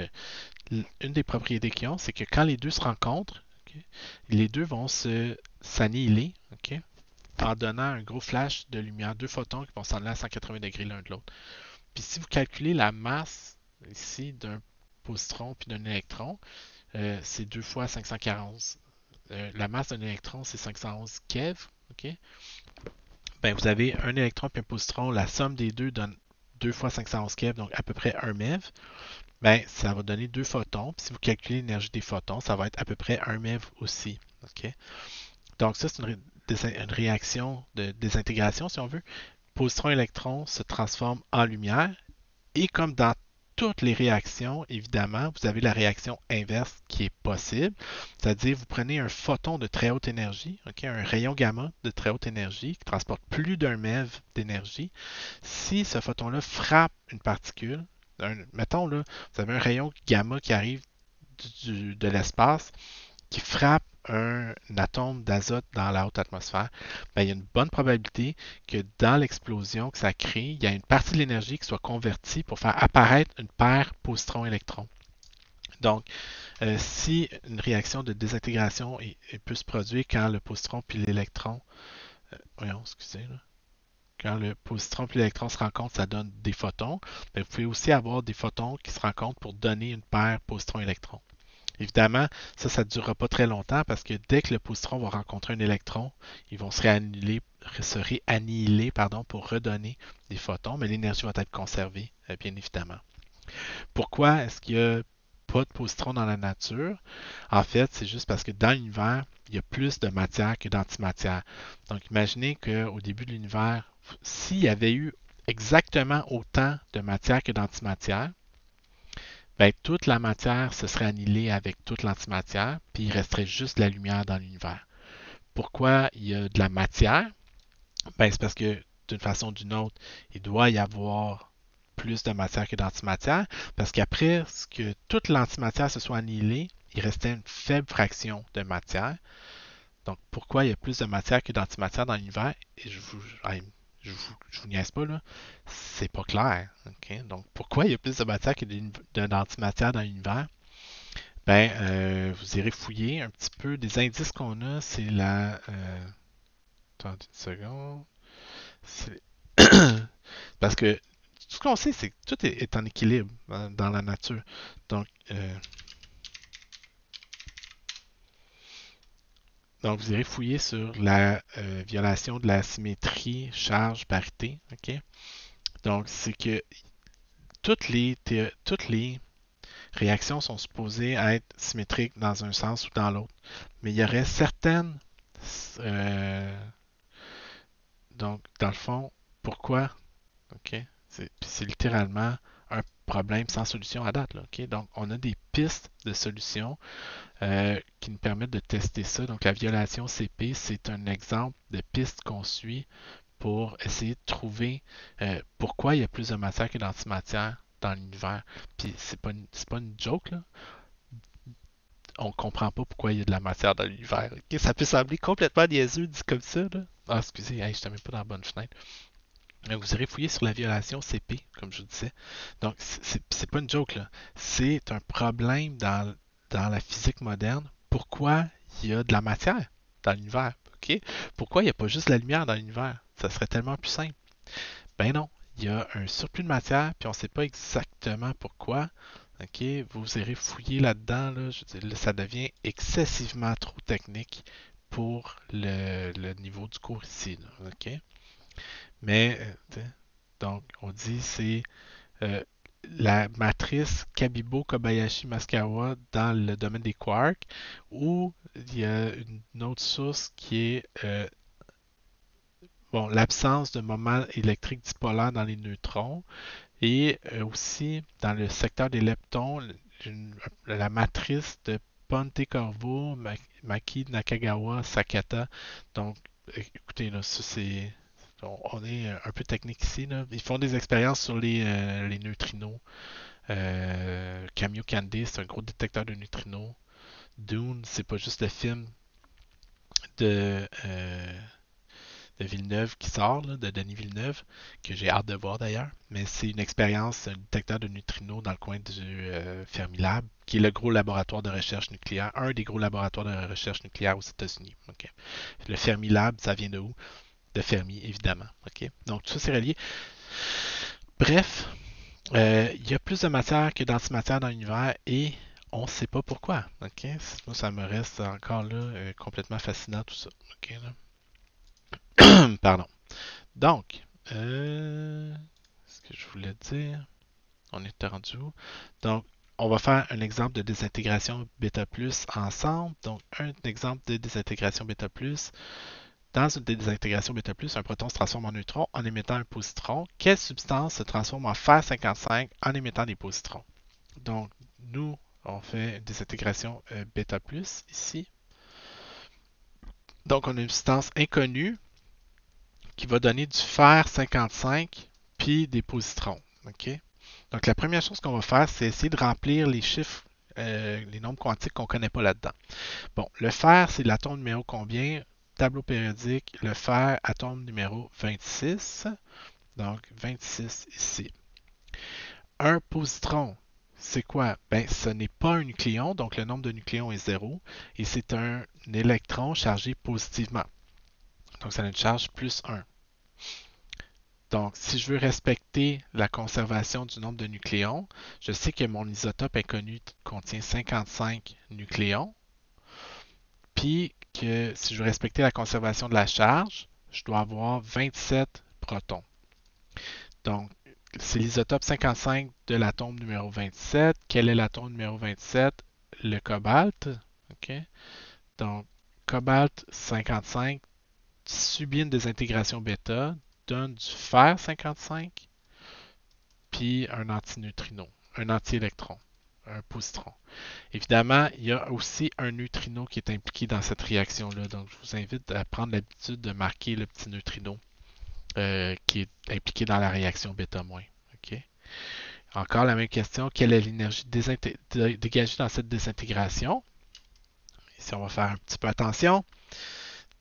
une des propriétés qu'ils ont, c'est que quand les deux se rencontrent, okay, les deux vont s'annihiler okay, en donnant un gros flash de lumière, deux photons qui vont s'en aller à 180 degrés l'un de l'autre. Puis si vous calculez la masse ici d'un positron puis d'un électron, c'est 2 fois 540. La masse d'un électron, c'est 511 keV. Okay? Ben, vous avez un électron et un positron, la somme des deux donne 2 fois 511 keV, donc à peu près 1 MeV. Ben, ça va donner 2 photons. Puis si vous calculez l'énergie des photons, ça va être à peu près 1 MeV aussi. Okay? Donc ça, c'est une réaction de désintégration, si on veut. Positron-électron se transforme en lumière. Et comme dans toutes les réactions, évidemment, vous avez la réaction inverse qui est possible. C'est-à-dire, vous prenez un photon de très haute énergie, okay, un rayon gamma de très haute énergie qui transporte plus d'un MeV d'énergie. Si ce photon-là frappe une particule, mettons, là, vous avez un rayon gamma qui arrive de l'espace, qui frappe un atome d'azote dans la haute atmosphère, ben, il y a une bonne probabilité que dans l'explosion que ça crée, il y a une partie de l'énergie qui soit convertie pour faire apparaître une paire positron-électron. Donc, si une réaction de désintégration peut se produire quand le positron puis l'électron, quand le positron et l'électron se rencontrent, ça donne des photons. Mais vous pouvez aussi avoir des photons qui se rencontrent pour donner une paire positron-électron. Évidemment, ça ne durera pas très longtemps parce que dès que le positron va rencontrer un électron, ils vont se réannihiler pour redonner des photons, mais l'énergie va être conservée, bien évidemment. Pourquoi est-ce qu'il n'y a pas de positrons dans la nature? En fait, c'est juste parce que dans l'univers, il y a plus de matière que d'antimatière. Donc, imaginez qu'au début de l'univers, s'il y avait eu exactement autant de matière que d'antimatière, ben, toute la matière se serait annihilée avec toute l'antimatière, puis il resterait juste de la lumière dans l'univers. Pourquoi il y a de la matière? Ben, c'est parce que d'une façon ou d'une autre, il doit y avoir plus de matière que d'antimatière, parce qu'après que toute l'antimatière se soit annihilée, il restait une faible fraction de matière. Donc, pourquoi il y a plus de matière que d'antimatière dans l'univers? Et je vous niaise pas, là. C'est pas clair. OK? Donc, pourquoi il y a plus de matière que d'antimatière dans l'univers? Ben, vous irez fouiller un petit peu. Des indices qu'on a, c'est la. Attendez une seconde. C'est- Parce que tout ce qu'on sait, c'est que tout est en équilibre dans la nature. Donc, donc, vous irez fouiller sur la violation de la symétrie charge-parité. OK? Donc, c'est que toutes les réactions sont supposées être symétriques dans un sens ou dans l'autre. Mais il y aurait certaines. euh, donc, dans le fond, pourquoi? OK? C'est littéralement un problème sans solution à date. Là, OK? Donc, on a des pistes de solutions qui nous permettent de tester ça. Donc, la violation CP, c'est un exemple de piste qu'on suit pour essayer de trouver pourquoi il y a plus de matière que d'antimatière dans l'univers. Puis, c'est pas une joke, là. On comprend pas pourquoi il y a de la matière dans l'univers. Ok, ça peut sembler complètement niaiseux dit comme ça, là. Ah, excusez, hey, je ne mets pas dans la bonne fenêtre. Vous irez fouiller sur la violation CP, comme je vous disais. Donc, c'est pas une joke, là. C'est un problème dans la physique moderne. Pourquoi il y a de la matière dans l'univers? Ok? Pourquoi il n'y a pas juste de la lumière dans l'univers? Ça serait tellement plus simple. Ben non, il y a un surplus de matière, puis on ne sait pas exactement pourquoi. OK, vous irez fouiller là-dedans, là, je veux dire, là, ça devient excessivement trop technique pour le niveau du cours ici. Là, OK? Mais, donc, on dit c'est euh, la matrice Kabibo-Kobayashi-Maskawa dans le domaine des quarks, ou il y a une autre source qui est bon, l'absence de moment électrique dipolaire dans les neutrons. Et aussi, dans le secteur des leptons, la matrice de Pontecorvo, Maki, Nakagawa, Sakata. Donc, écoutez, là, ça c'est. On est un peu technique ici. Là. Ils font des expériences sur les neutrinos. Kamiokande, c'est un gros détecteur de neutrinos. Dune, c'est pas juste le film de, de Villeneuve qui sort, là, de Denis Villeneuve, que j'ai hâte de voir d'ailleurs. Mais c'est une expérience, un détecteur de neutrinos dans le coin du Fermilab, qui est le gros laboratoire de recherche nucléaire, un des gros laboratoires de recherche nucléaire aux États-Unis. Okay. Le Fermilab, ça vient de où? De Fermi, évidemment. Okay. Donc tout ça, c'est relié. Bref, il y a plus de matière que d'antimatière dans l'univers et on ne sait pas pourquoi. Okay? Moi, ça me reste encore là complètement fascinant tout ça. Okay, pardon. Donc, ce que je voulais dire, on est rendu où? Donc, on va faire un exemple de désintégration bêta plus ensemble. Donc, un exemple de désintégration bêta plus. Dans une désintégration bêta plus, un proton se transforme en neutron en émettant un positron. Quelle substance se transforme en fer 55 en émettant des positrons? Donc, nous, on fait une désintégration bêta plus ici. Donc, on a une substance inconnue qui va donner du fer 55 puis des positrons. OK? Donc, la première chose qu'on va faire, c'est essayer de remplir les chiffres, les nombres quantiques qu'on ne connaît pas là-dedans. Bon, le fer, c'est l'atome numéro combien? Tableau périodique, le fer, atome numéro 26. Donc, 26 ici. Un positron, c'est quoi? Ben, ce n'est pas un nucléon, donc le nombre de nucléons est 0, et c'est un électron chargé positivement. Donc, ça a une charge plus 1. Donc, si je veux respecter la conservation du nombre de nucléons, je sais que mon isotope inconnu contient 55 nucléons, puis que si je veux respecter la conservation de la charge, je dois avoir 27 protons. Donc, c'est l'isotope 55 de l'atome numéro 27. Quel est l'atome numéro 27? Le cobalt. OK? Donc, cobalt 55 subit une désintégration bêta. donne du fer 55, puis un antineutrino, un antiélectron, un positron. Évidemment, il y a aussi un neutrino qui est impliqué dans cette réaction-là. Donc, je vous invite à prendre l'habitude de marquer le petit neutrino qui est impliqué dans la réaction β-. OK? Encore la même question, quelle est l'énergie dégagée dans cette désintégration? Ici, on va faire un petit peu attention.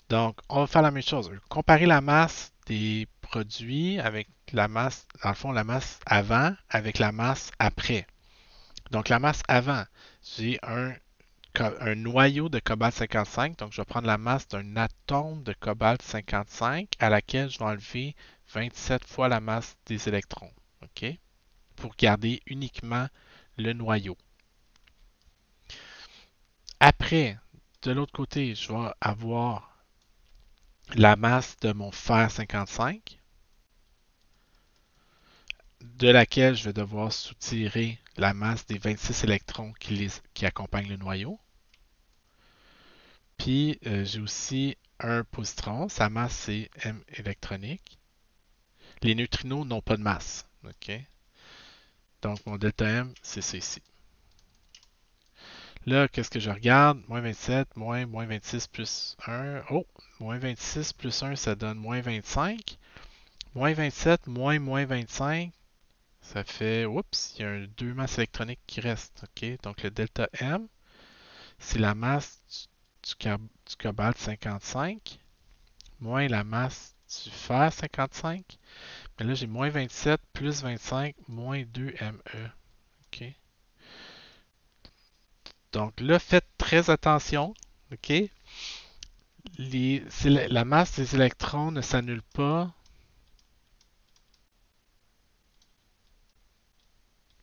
Donc, on va faire la même chose. Comparer la masse des produits avec la masse, dans le fond, la masse avant avec la masse après. Donc, la masse avant, j'ai un noyau de cobalt 55. Donc, je vais prendre la masse d'un atome de cobalt 55 à laquelle je vais enlever 27 fois la masse des électrons. OK? Pour garder uniquement le noyau. Après, de l'autre côté, je vais avoir la masse de mon fer 55, de laquelle je vais devoir soutirer la masse des 26 électrons qui accompagnent le noyau. Puis, j'ai aussi un positron. Sa masse, c'est M électronique. Les neutrinos n'ont pas de masse. OK? Donc, mon delta M, c'est ça ici. Là, qu'est-ce que je regarde? Moins 27, moins 26 plus 1. Oh, moins 26 plus 1, ça donne moins 25. Moins 27, moins 25, ça fait... Oups, il y a deux masses électroniques qui restent. OK? Donc, le delta M, c'est la masse du cobalt 55 moins la masse du fer 55. Mais là, j'ai moins 27 plus 25 moins 2 ME. OK? Donc là, faites très attention. OK? La masse des électrons ne s'annule pas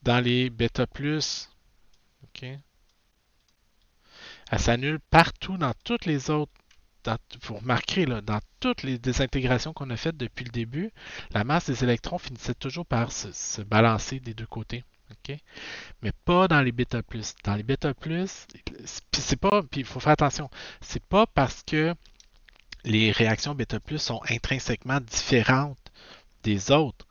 dans les bêta plus. OK? Elle s'annule partout dans toutes les autres. Vous remarquerez, là, dans toutes les désintégrations qu'on a faites depuis le début, la masse des électrons finissait toujours par se balancer des deux côtés. OK? Mais pas dans les bêta plus. Dans les bêta plus, puis il faut faire attention, c'est pas parce que les réactions bêta plus sont intrinsèquement différentes des autres.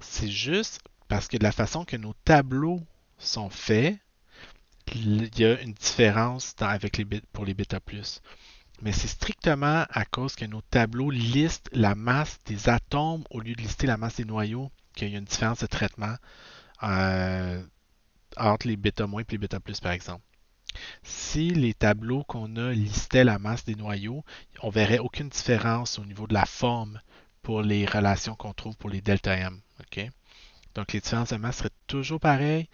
C'est juste parce que de la façon que nos tableaux sont faits, il y a une différence pour les bêta plus. Mais c'est strictement à cause que nos tableaux listent la masse des atomes au lieu de lister la masse des noyaux qu'il y a une différence de traitement entre les bêta- et les bêta+, par exemple. Si les tableaux qu'on a listaient la masse des noyaux, on verrait aucune différence au niveau de la forme pour les relations qu'on trouve pour les delta M. Okay? Donc les différences de masse seraient toujours pareilles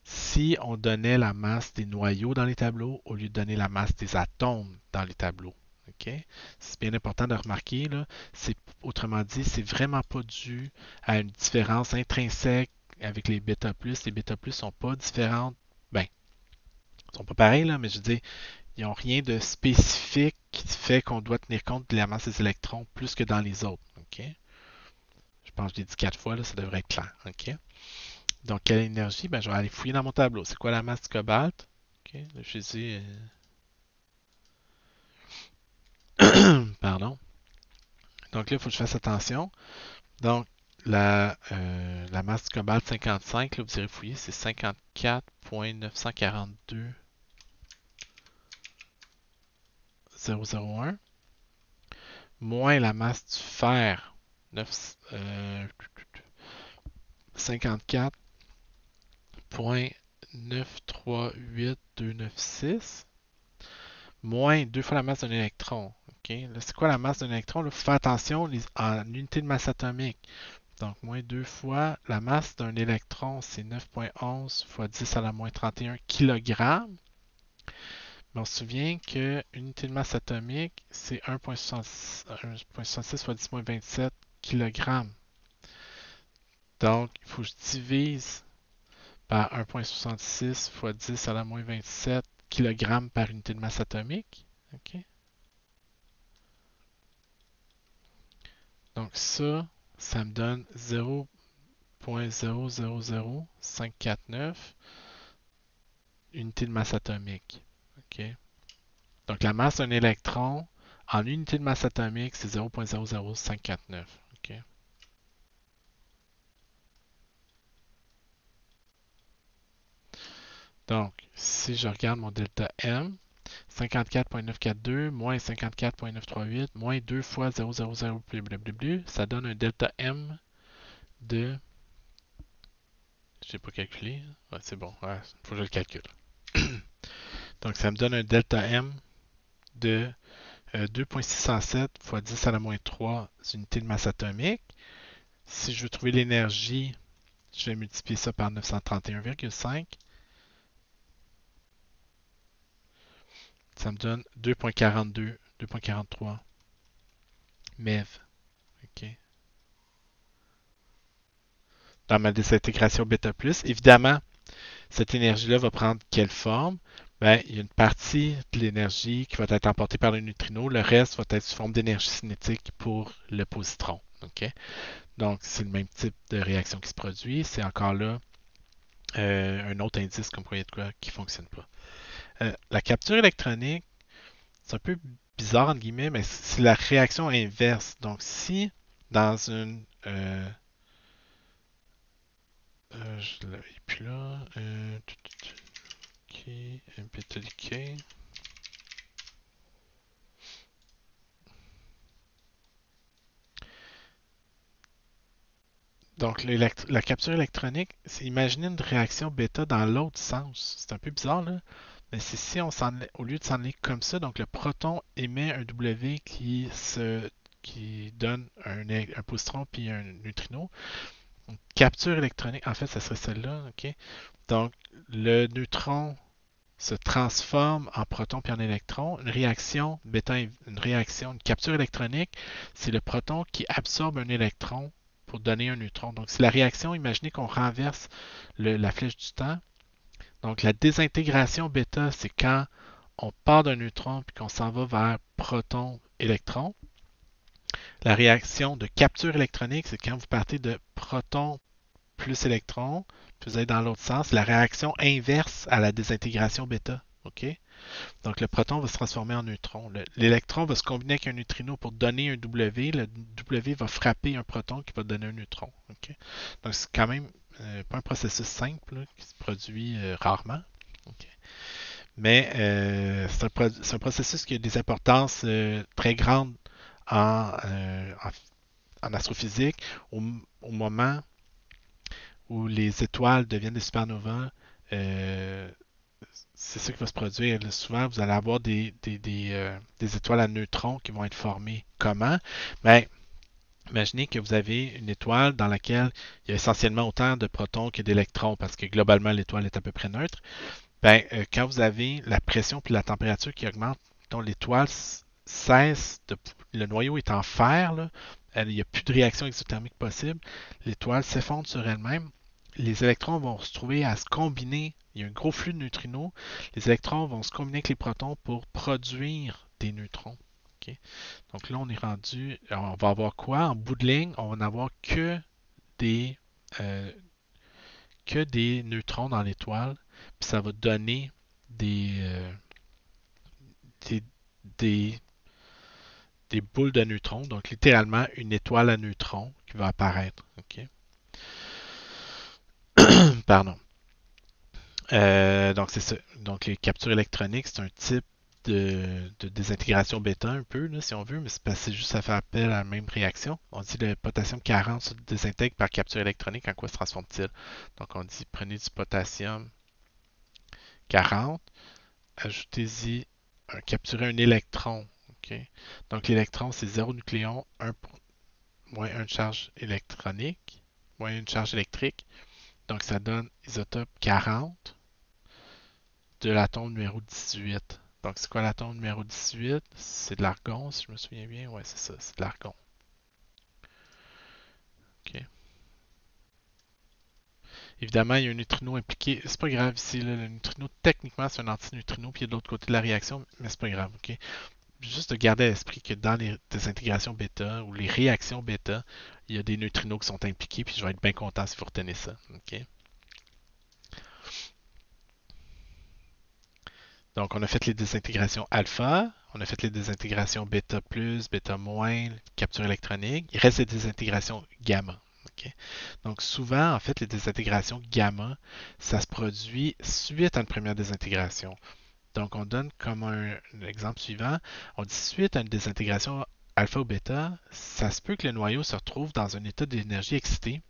si on donnait la masse des noyaux dans les tableaux au lieu de donner la masse des atomes dans les tableaux. Okay? C'est bien important de remarquer, là, autrement dit, c'est vraiment pas dû à une différence intrinsèque avec les bêta+. Les bêta+ sont pas différentes. Ben, ils sont pas pareils, là, mais je veux dire, ils n'ont rien de spécifique qui fait qu'on doit tenir compte de la masse des électrons plus que dans les autres. Okay? Je pense que je l'ai dit 4 fois, là, ça devrait être clair. Okay? Donc, quelle énergie? Ben, je vais aller fouiller dans mon tableau. C'est quoi la masse du cobalt? OK, là, je dis... Pardon. Donc là, il faut que je fasse attention. Donc, la masse du cobalt 55, là, vous irez fouiller, c'est 54,942,001 moins la masse du fer 54,938296 moins 2 fois la masse d'un électron. Okay? Là, c'est quoi la masse d'un électron? Il faut faire attention en unité de masse atomique. Donc, moins 2 fois la masse d'un électron, c'est 9,11 fois 10 à la moins 31 kg. Mais on se souvient que unité de masse atomique, c'est 1,66 fois 10 moins 27 kg. Donc, il faut que je divise par 1,66 fois 10 à la moins 27 kg par unité de masse atomique. OK? Donc ça me donne 0,000549 unités de masse atomique. Okay? Donc la masse d'un électron en unité de masse atomique, c'est 0,00549. Okay? Donc, si je regarde mon delta M, 54.942 moins 54.938 moins 2 fois 0,00, blablabla, ça donne un delta M de... Je n'ai pas calculé. Ouais, c'est bon, il faut que je le calcule. Donc, ça me donne un delta M de 2,607 fois 10 à la moins 3 unités de masse atomique. Si je veux trouver l'énergie, je vais multiplier ça par 931,5. Ça me donne 2,42, 2,43 MeV. OK. Dans ma désintégration bêta plus, évidemment, cette énergie-là va prendre quelle forme? Ben, il y a une partie de l'énergie qui va être emportée par le neutrino, le reste va être sous forme d'énergie cinétique pour le positron. OK? Donc, c'est le même type de réaction qui se produit. C'est encore là un autre indice comme quoi il y a de quoi qui ne fonctionne pas. La capture électronique, c'est un peu bizarre, entre guillemets, mais c'est la réaction inverse. Donc, si dans une... je l'avais plus là. OK, bêta decay. Donc, la capture électronique, c'est imaginer une réaction bêta dans l'autre sens. C'est un peu bizarre, là. Mais c'est si on au lieu de s'en aller comme ça, donc le proton émet un W qui donne un positron puis un neutrino. Une capture électronique, en fait, ça serait celle-là, OK? Donc, le neutron se transforme en proton puis en électron. Une réaction bêta, une capture électronique, c'est le proton qui absorbe un électron pour donner un neutron. Donc, c'est la réaction, imaginez qu'on renverse la flèche du temps. Donc, la désintégration bêta, c'est quand on part d'un neutron puis qu'on s'en va vers proton-électron. La réaction de capture électronique, c'est quand vous partez de proton plus électron, puis vous allez dans l'autre sens. La réaction inverse à la désintégration bêta. OK? Donc, le proton va se transformer en neutron. L'électron va se combiner avec un neutrino pour donner un W. Le W va frapper un proton qui va donner un neutron. OK? Donc, c'est quand même pas un processus simple là, qui se produit rarement. OK? Mais c'est un processus qui a des importances très grandes en, euh, en, en astrophysique au moment où les étoiles deviennent des supernovas. euh, c'est ça qui va se produire. Là, souvent, vous allez avoir des étoiles à neutrons qui vont être formées. Comment? Ben, imaginez que vous avez une étoile dans laquelle il y a essentiellement autant de protons que d'électrons, parce que globalement, l'étoile est à peu près neutre. Ben, quand vous avez la pression puis la température qui augmentent, donc l'étoile cesse de... Le noyau est en fer, là, il n'y a plus de réaction exothermique possible. L'étoile s'effondre sur elle-même. Les électrons vont se trouver à se combiner. Il y a un gros flux de neutrinos. Les électrons vont se combiner avec les protons pour produire des neutrons. Okay? Donc là, on est rendu. Alors, on va avoir quoi? En bout de ligne, on va n'avoir des, euh, que des neutrons dans l'étoile. Puis ça va donner des, euh, des, des, des boules de neutrons. Donc littéralement une étoile à neutrons qui va apparaître. Okay? Pardon. Donc c'est ça. Donc les captures électroniques, c'est un type de désintégration bêta un peu, là, si on veut, mais c'est parce que juste ça fait appel à la même réaction. On dit le potassium 40 se désintègre par capture électronique. En quoi se transforme-t-il? Donc on dit prenez du potassium 40, ajoutez-y capturez un électron. Okay? Donc l'électron, c'est 0 nucléon, moins 1 charge électronique, moins une charge électrique. Donc ça donne isotope 40 de l'atome numéro 18. Donc c'est quoi l'atome numéro 18? C'est de l'argon, si je me souviens bien. Ouais, c'est ça, c'est de l'argon. OK. Évidemment, il y a un neutrino impliqué. C'est pas grave ici. Là, le neutrino, techniquement, c'est un antineutrino, puis il est de l'autre côté de la réaction, mais c'est pas grave. OK? Juste de garder à l'esprit que dans les désintégrations bêta ou les réactions bêta, il y a des neutrinos qui sont impliqués, puis je vais être bien content si vous retenez ça. OK? Donc, on a fait les désintégrations alpha, on a fait les désintégrations bêta plus, bêta moins, capture électronique. Il reste les désintégrations gamma. OK? Donc souvent, en fait, les désintégrations gamma, ça se produit suite à une première désintégration. Donc on donne comme un exemple suivant, on dit suite à une désintégration alpha ou bêta, ça se peut que le noyau se retrouve dans un état d'énergie excitée,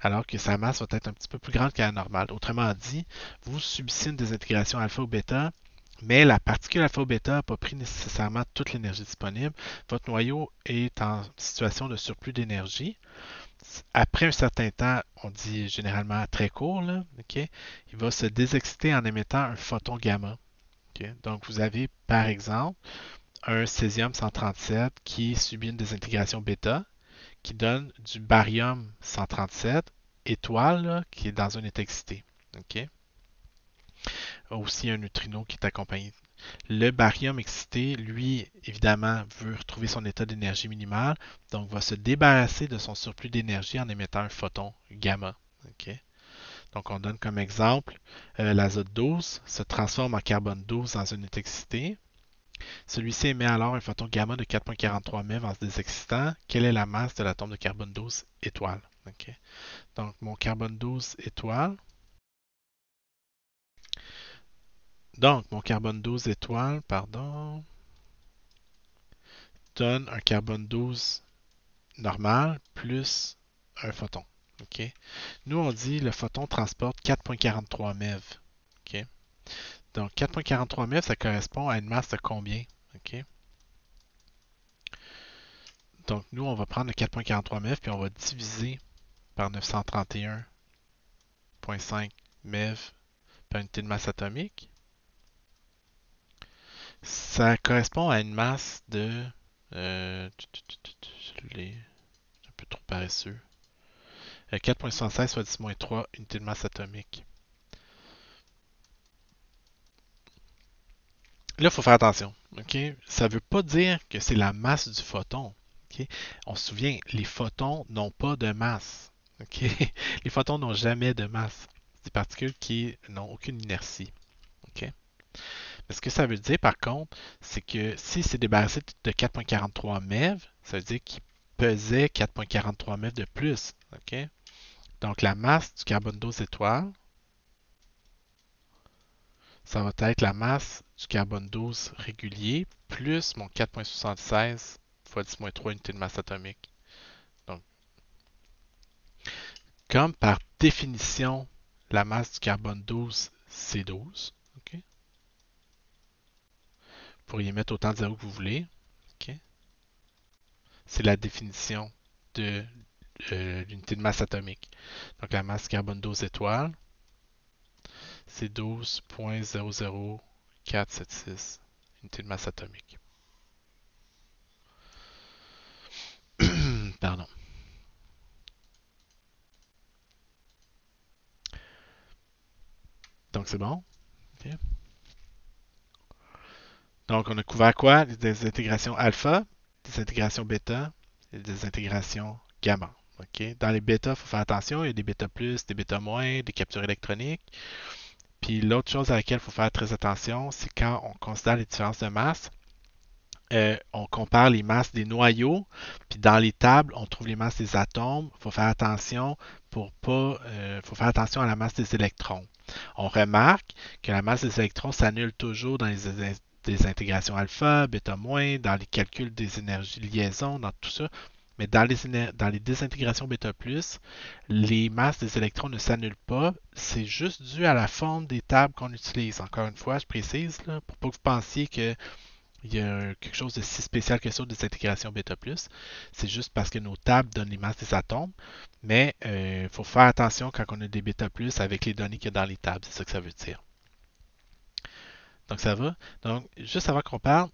alors que sa masse va être un petit peu plus grande qu'à la normale. Autrement dit, vous subissez une désintégration alpha ou bêta, mais la particule alpha ou bêta n'a pas pris nécessairement toute l'énergie disponible. Votre noyau est en situation de surplus d'énergie. Après un certain temps, on dit généralement très court, là, ok, il va se désexciter en émettant un photon gamma. Okay? Donc, vous avez par exemple un césium 137 qui subit une désintégration bêta, qui donne du barium 137 étoile là, qui est dans un état excité. Okay? Aussi un neutrino qui est accompagné. Le barium excité, lui, évidemment, veut retrouver son état d'énergie minimale, donc va se débarrasser de son surplus d'énergie en émettant un photon gamma. Okay? Donc, on donne comme exemple l'azote 12 se transforme en carbone 12 dans un état excité. Celui-ci émet alors un photon gamma de 4,43 MeV en se désexcitant. Quelle est la masse de l'atome de carbone 12 étoile? Okay. Donc, mon carbone 12 étoile. Donc, mon carbone 12 étoile, pardon, donne un carbone 12 normal plus un photon. Okay. Nous, on dit le photon transporte 4,43 MeV. Okay. Donc, 4,43 MeV, ça correspond à une masse de combien? Okay. Donc, nous, on va prendre le 4,43 MeV puis on va diviser par 931,5 MeV par unité de masse atomique. Ça correspond à une masse de... je l'ai un peu trop paresseux. 4,76 fois 10-3 unités de masse atomique. Là, il faut faire attention. Okay? Ça ne veut pas dire que c'est la masse du photon. Okay? On se souvient, les photons n'ont pas de masse. Okay? Les photons n'ont jamais de masse. C'est des particules qui n'ont aucune inertie. Okay? Mais ce que ça veut dire, par contre, c'est que si c'est débarrassé de 4,43 MeV, ça veut dire qu'il pesait 4,43 MeV de plus. Okay? Donc, la masse du carbone 12 étoiles, ça va être la masse du carbone 12 régulier plus mon 4,76 fois 10-3 unités de masse atomique. Donc, comme par définition, la masse du carbone 12, c'est 12. Okay? Vous pourriez mettre autant de zéros que vous voulez. Okay? C'est la définition de l'unité de masse atomique. Donc la masse carbone 12 étoiles, c'est 12,00476 unités de masse atomique. Pardon. Donc c'est bon. Okay. Donc on a couvert quoi? Des intégrations alpha, des intégrations bêta et des intégrations gamma. Okay. Dans les bêta, il faut faire attention. Il y a des bêta plus, des bêta moins, des captures électroniques. Puis l'autre chose à laquelle il faut faire très attention, c'est quand on considère les différences de masse, on compare les masses des noyaux, puis dans les tables, on trouve les masses des atomes. Il faut faire attention pour pas, faut faire attention à la masse des électrons. On remarque que la masse des électrons s'annule toujours dans des intégrations alpha, bêta moins, dans les calculs des énergies de liaison, dans tout ça. Mais dans les désintégrations bêta plus, les masses des électrons ne s'annulent pas. C'est juste dû à la forme des tables qu'on utilise. Encore une fois, je précise, là, pour pas que vous pensiez que il y a quelque chose de si spécial que ça des intégrations bêta plus. C'est juste parce que nos tables donnent les masses des atomes. Mais il faut faire attention quand on a des bêta plus avec les données qu'il y a dans les tables. C'est ça que ça veut dire. Donc ça va. Donc, juste avant qu'on parle,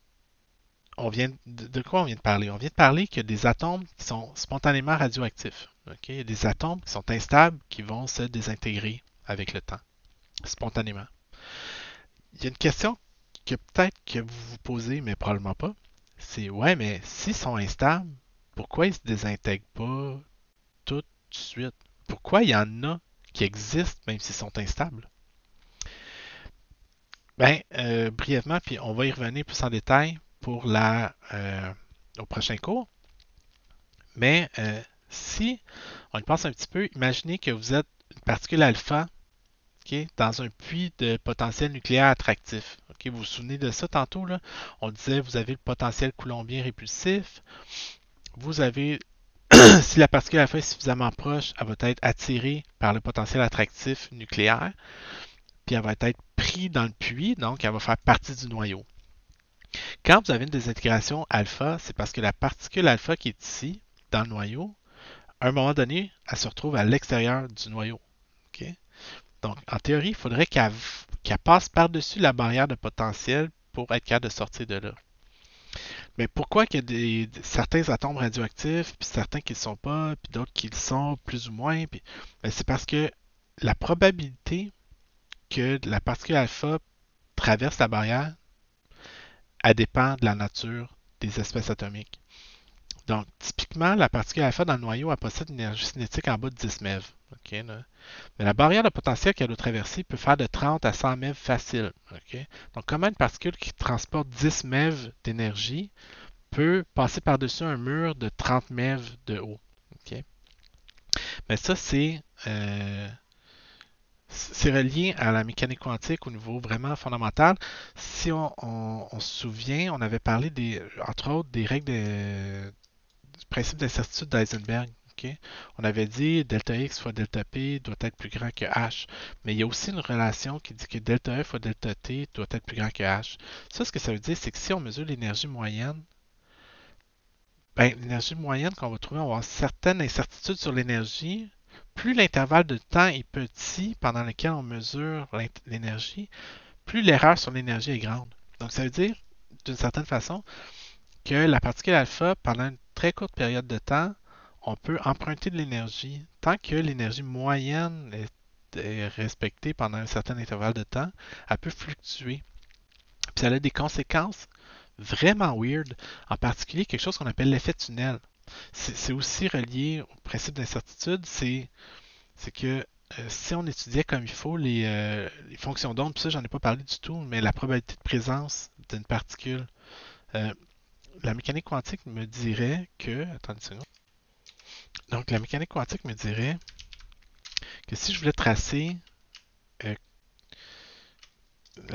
de quoi on vient de parler? On vient de parler qu'il y a des atomes qui sont spontanément radioactifs. Okay? Il y a des atomes qui sont instables qui vont se désintégrer avec le temps, spontanément. Il y a une question que peut-être que vous vous posez, mais probablement pas. C'est ouais, mais s'ils sont instables, pourquoi ils se désintègrent pas tout de suite? Pourquoi il y en a qui existent même s'ils sont instables? Ben, brièvement, puis on va y revenir plus en détail pour au prochain cours. Mais Si on y pense un petit peu, imaginez que vous êtes une particule alpha, ok, dans un puits de potentiel nucléaire attractif. Ok, vous vous souvenez de ça tantôt, là? On disait vous avez le potentiel coulombien répulsif. Vous avez, si la particule alpha est suffisamment proche, elle va être attirée par le potentiel attractif nucléaire, puis elle va être prise dans le puits, donc elle va faire partie du noyau. Quand vous avez une désintégration alpha, c'est parce que la particule alpha qui est ici, dans le noyau, à un moment donné, elle se retrouve à l'extérieur du noyau. Okay? Donc, en théorie, il faudrait qu'elle passe par-dessus la barrière de potentiel pour être capable de sortir de là. Mais pourquoi qu'il y a certains atomes radioactifs, puis certains qui ne le sont pas, puis d'autres qui le sont plus ou moins? Ben, c'est parce que la probabilité que la particule alpha traverse la barrière, elle dépend de la nature des espèces atomiques. Donc, typiquement, la particule alpha dans le noyau, elle possède une énergie cinétique en bas de 10 MeV. Okay, là. Mais la barrière de potentiel qu'elle doit traverser peut faire de 30 à 100 MeV facile. Okay? Donc, comment une particule qui transporte 10 MeV d'énergie peut passer par-dessus un mur de 30 MeV de haut? Okay? Mais ça, c'est relié à la mécanique quantique au niveau vraiment fondamental. Si on se souvient, on avait parlé entre autres des règles du principe d'incertitude d'Eisenberg. Okay? On avait dit delta x fois delta p doit être plus grand que h. Mais il y a aussi une relation qui dit que delta f fois delta t doit être plus grand que h. Ça, ce que ça veut dire, c'est que si on mesure l'énergie moyenne, ben, l'énergie moyenne qu'on va trouver, on va avoir certaines incertitudes sur l'énergie. Plus l'intervalle de temps est petit pendant lequel on mesure l'énergie, plus l'erreur sur l'énergie est grande. Donc, ça veut dire, d'une certaine façon, que la particule alpha, pendant une très courte période de temps, on peut emprunter de l'énergie. Tant que l'énergie moyenne est respectée pendant un certain intervalle de temps, elle peut fluctuer. Puis ça a des conséquences vraiment weird, en particulier quelque chose qu'on appelle l'effet tunnel. C'est aussi relié au principe d'incertitude, c'est que si on étudiait comme il faut les fonctions d'onde, puis ça j'en ai pas parlé du tout, mais la probabilité de présence d'une particule, euh, la mécanique quantique me dirait que, attendez une seconde, donc la mécanique quantique me dirait que si je voulais tracer, euh,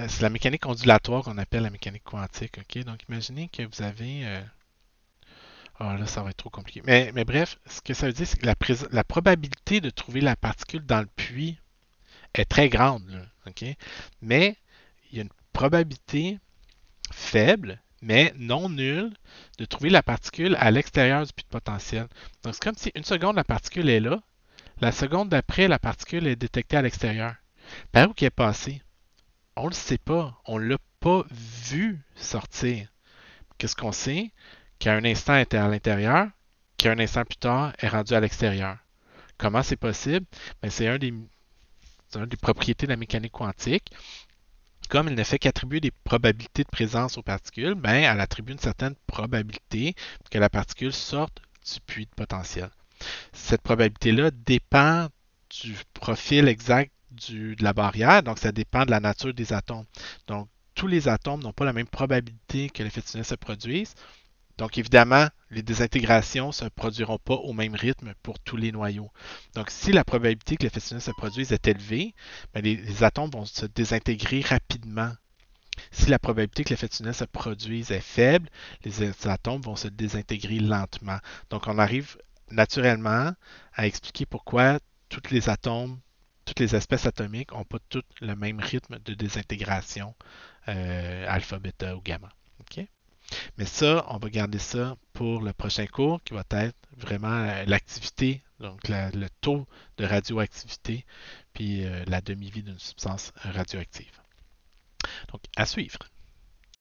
c'est la mécanique ondulatoire qu'on appelle la mécanique quantique, ok? Donc imaginez que vous avez ah là, ça va être trop compliqué. Mais bref, ce que ça veut dire, c'est que la probabilité de trouver la particule dans le puits est très grande. Là, ok? Mais il y a une probabilité faible, mais non nulle, de trouver la particule à l'extérieur du puits de potentiel. Donc c'est comme si une seconde, la particule est là, la seconde d'après, la particule est détectée à l'extérieur. Par où qu'elle est passée? On ne le sait pas. On ne l'a pas vu sortir. Qu'est-ce qu'on sait? Qu'à un instant, elle était à l'intérieur, qu'un instant plus tard, elle est rendue à l'extérieur. Comment c'est possible? Ben, c'est une des propriétés de la mécanique quantique. Comme elle ne fait qu'attribuer des probabilités de présence aux particules, ben, elle attribue une certaine probabilité que la particule sorte du puits de potentiel. Cette probabilité-là dépend du profil exact de la barrière, donc ça dépend de la nature des atomes. Donc, tous les atomes n'ont pas la même probabilité que l'effet tunnel se produise. Donc, évidemment, les désintégrations ne se produiront pas au même rythme pour tous les noyaux. Donc, si la probabilité que l'effet tunnel se produise est élevée, bien, les atomes vont se désintégrer rapidement. Si la probabilité que l'effet tunnel se produise est faible, les atomes vont se désintégrer lentement. Donc, on arrive naturellement à expliquer pourquoi tous les atomes, toutes les espèces atomiques n'ont pas toutes le même rythme de désintégration alpha, bêta ou gamma. Okay? Mais ça, on va garder ça pour le prochain cours qui va être vraiment l'activité, donc le taux de radioactivité, puis la demi-vie d'une substance radioactive. Donc, à suivre.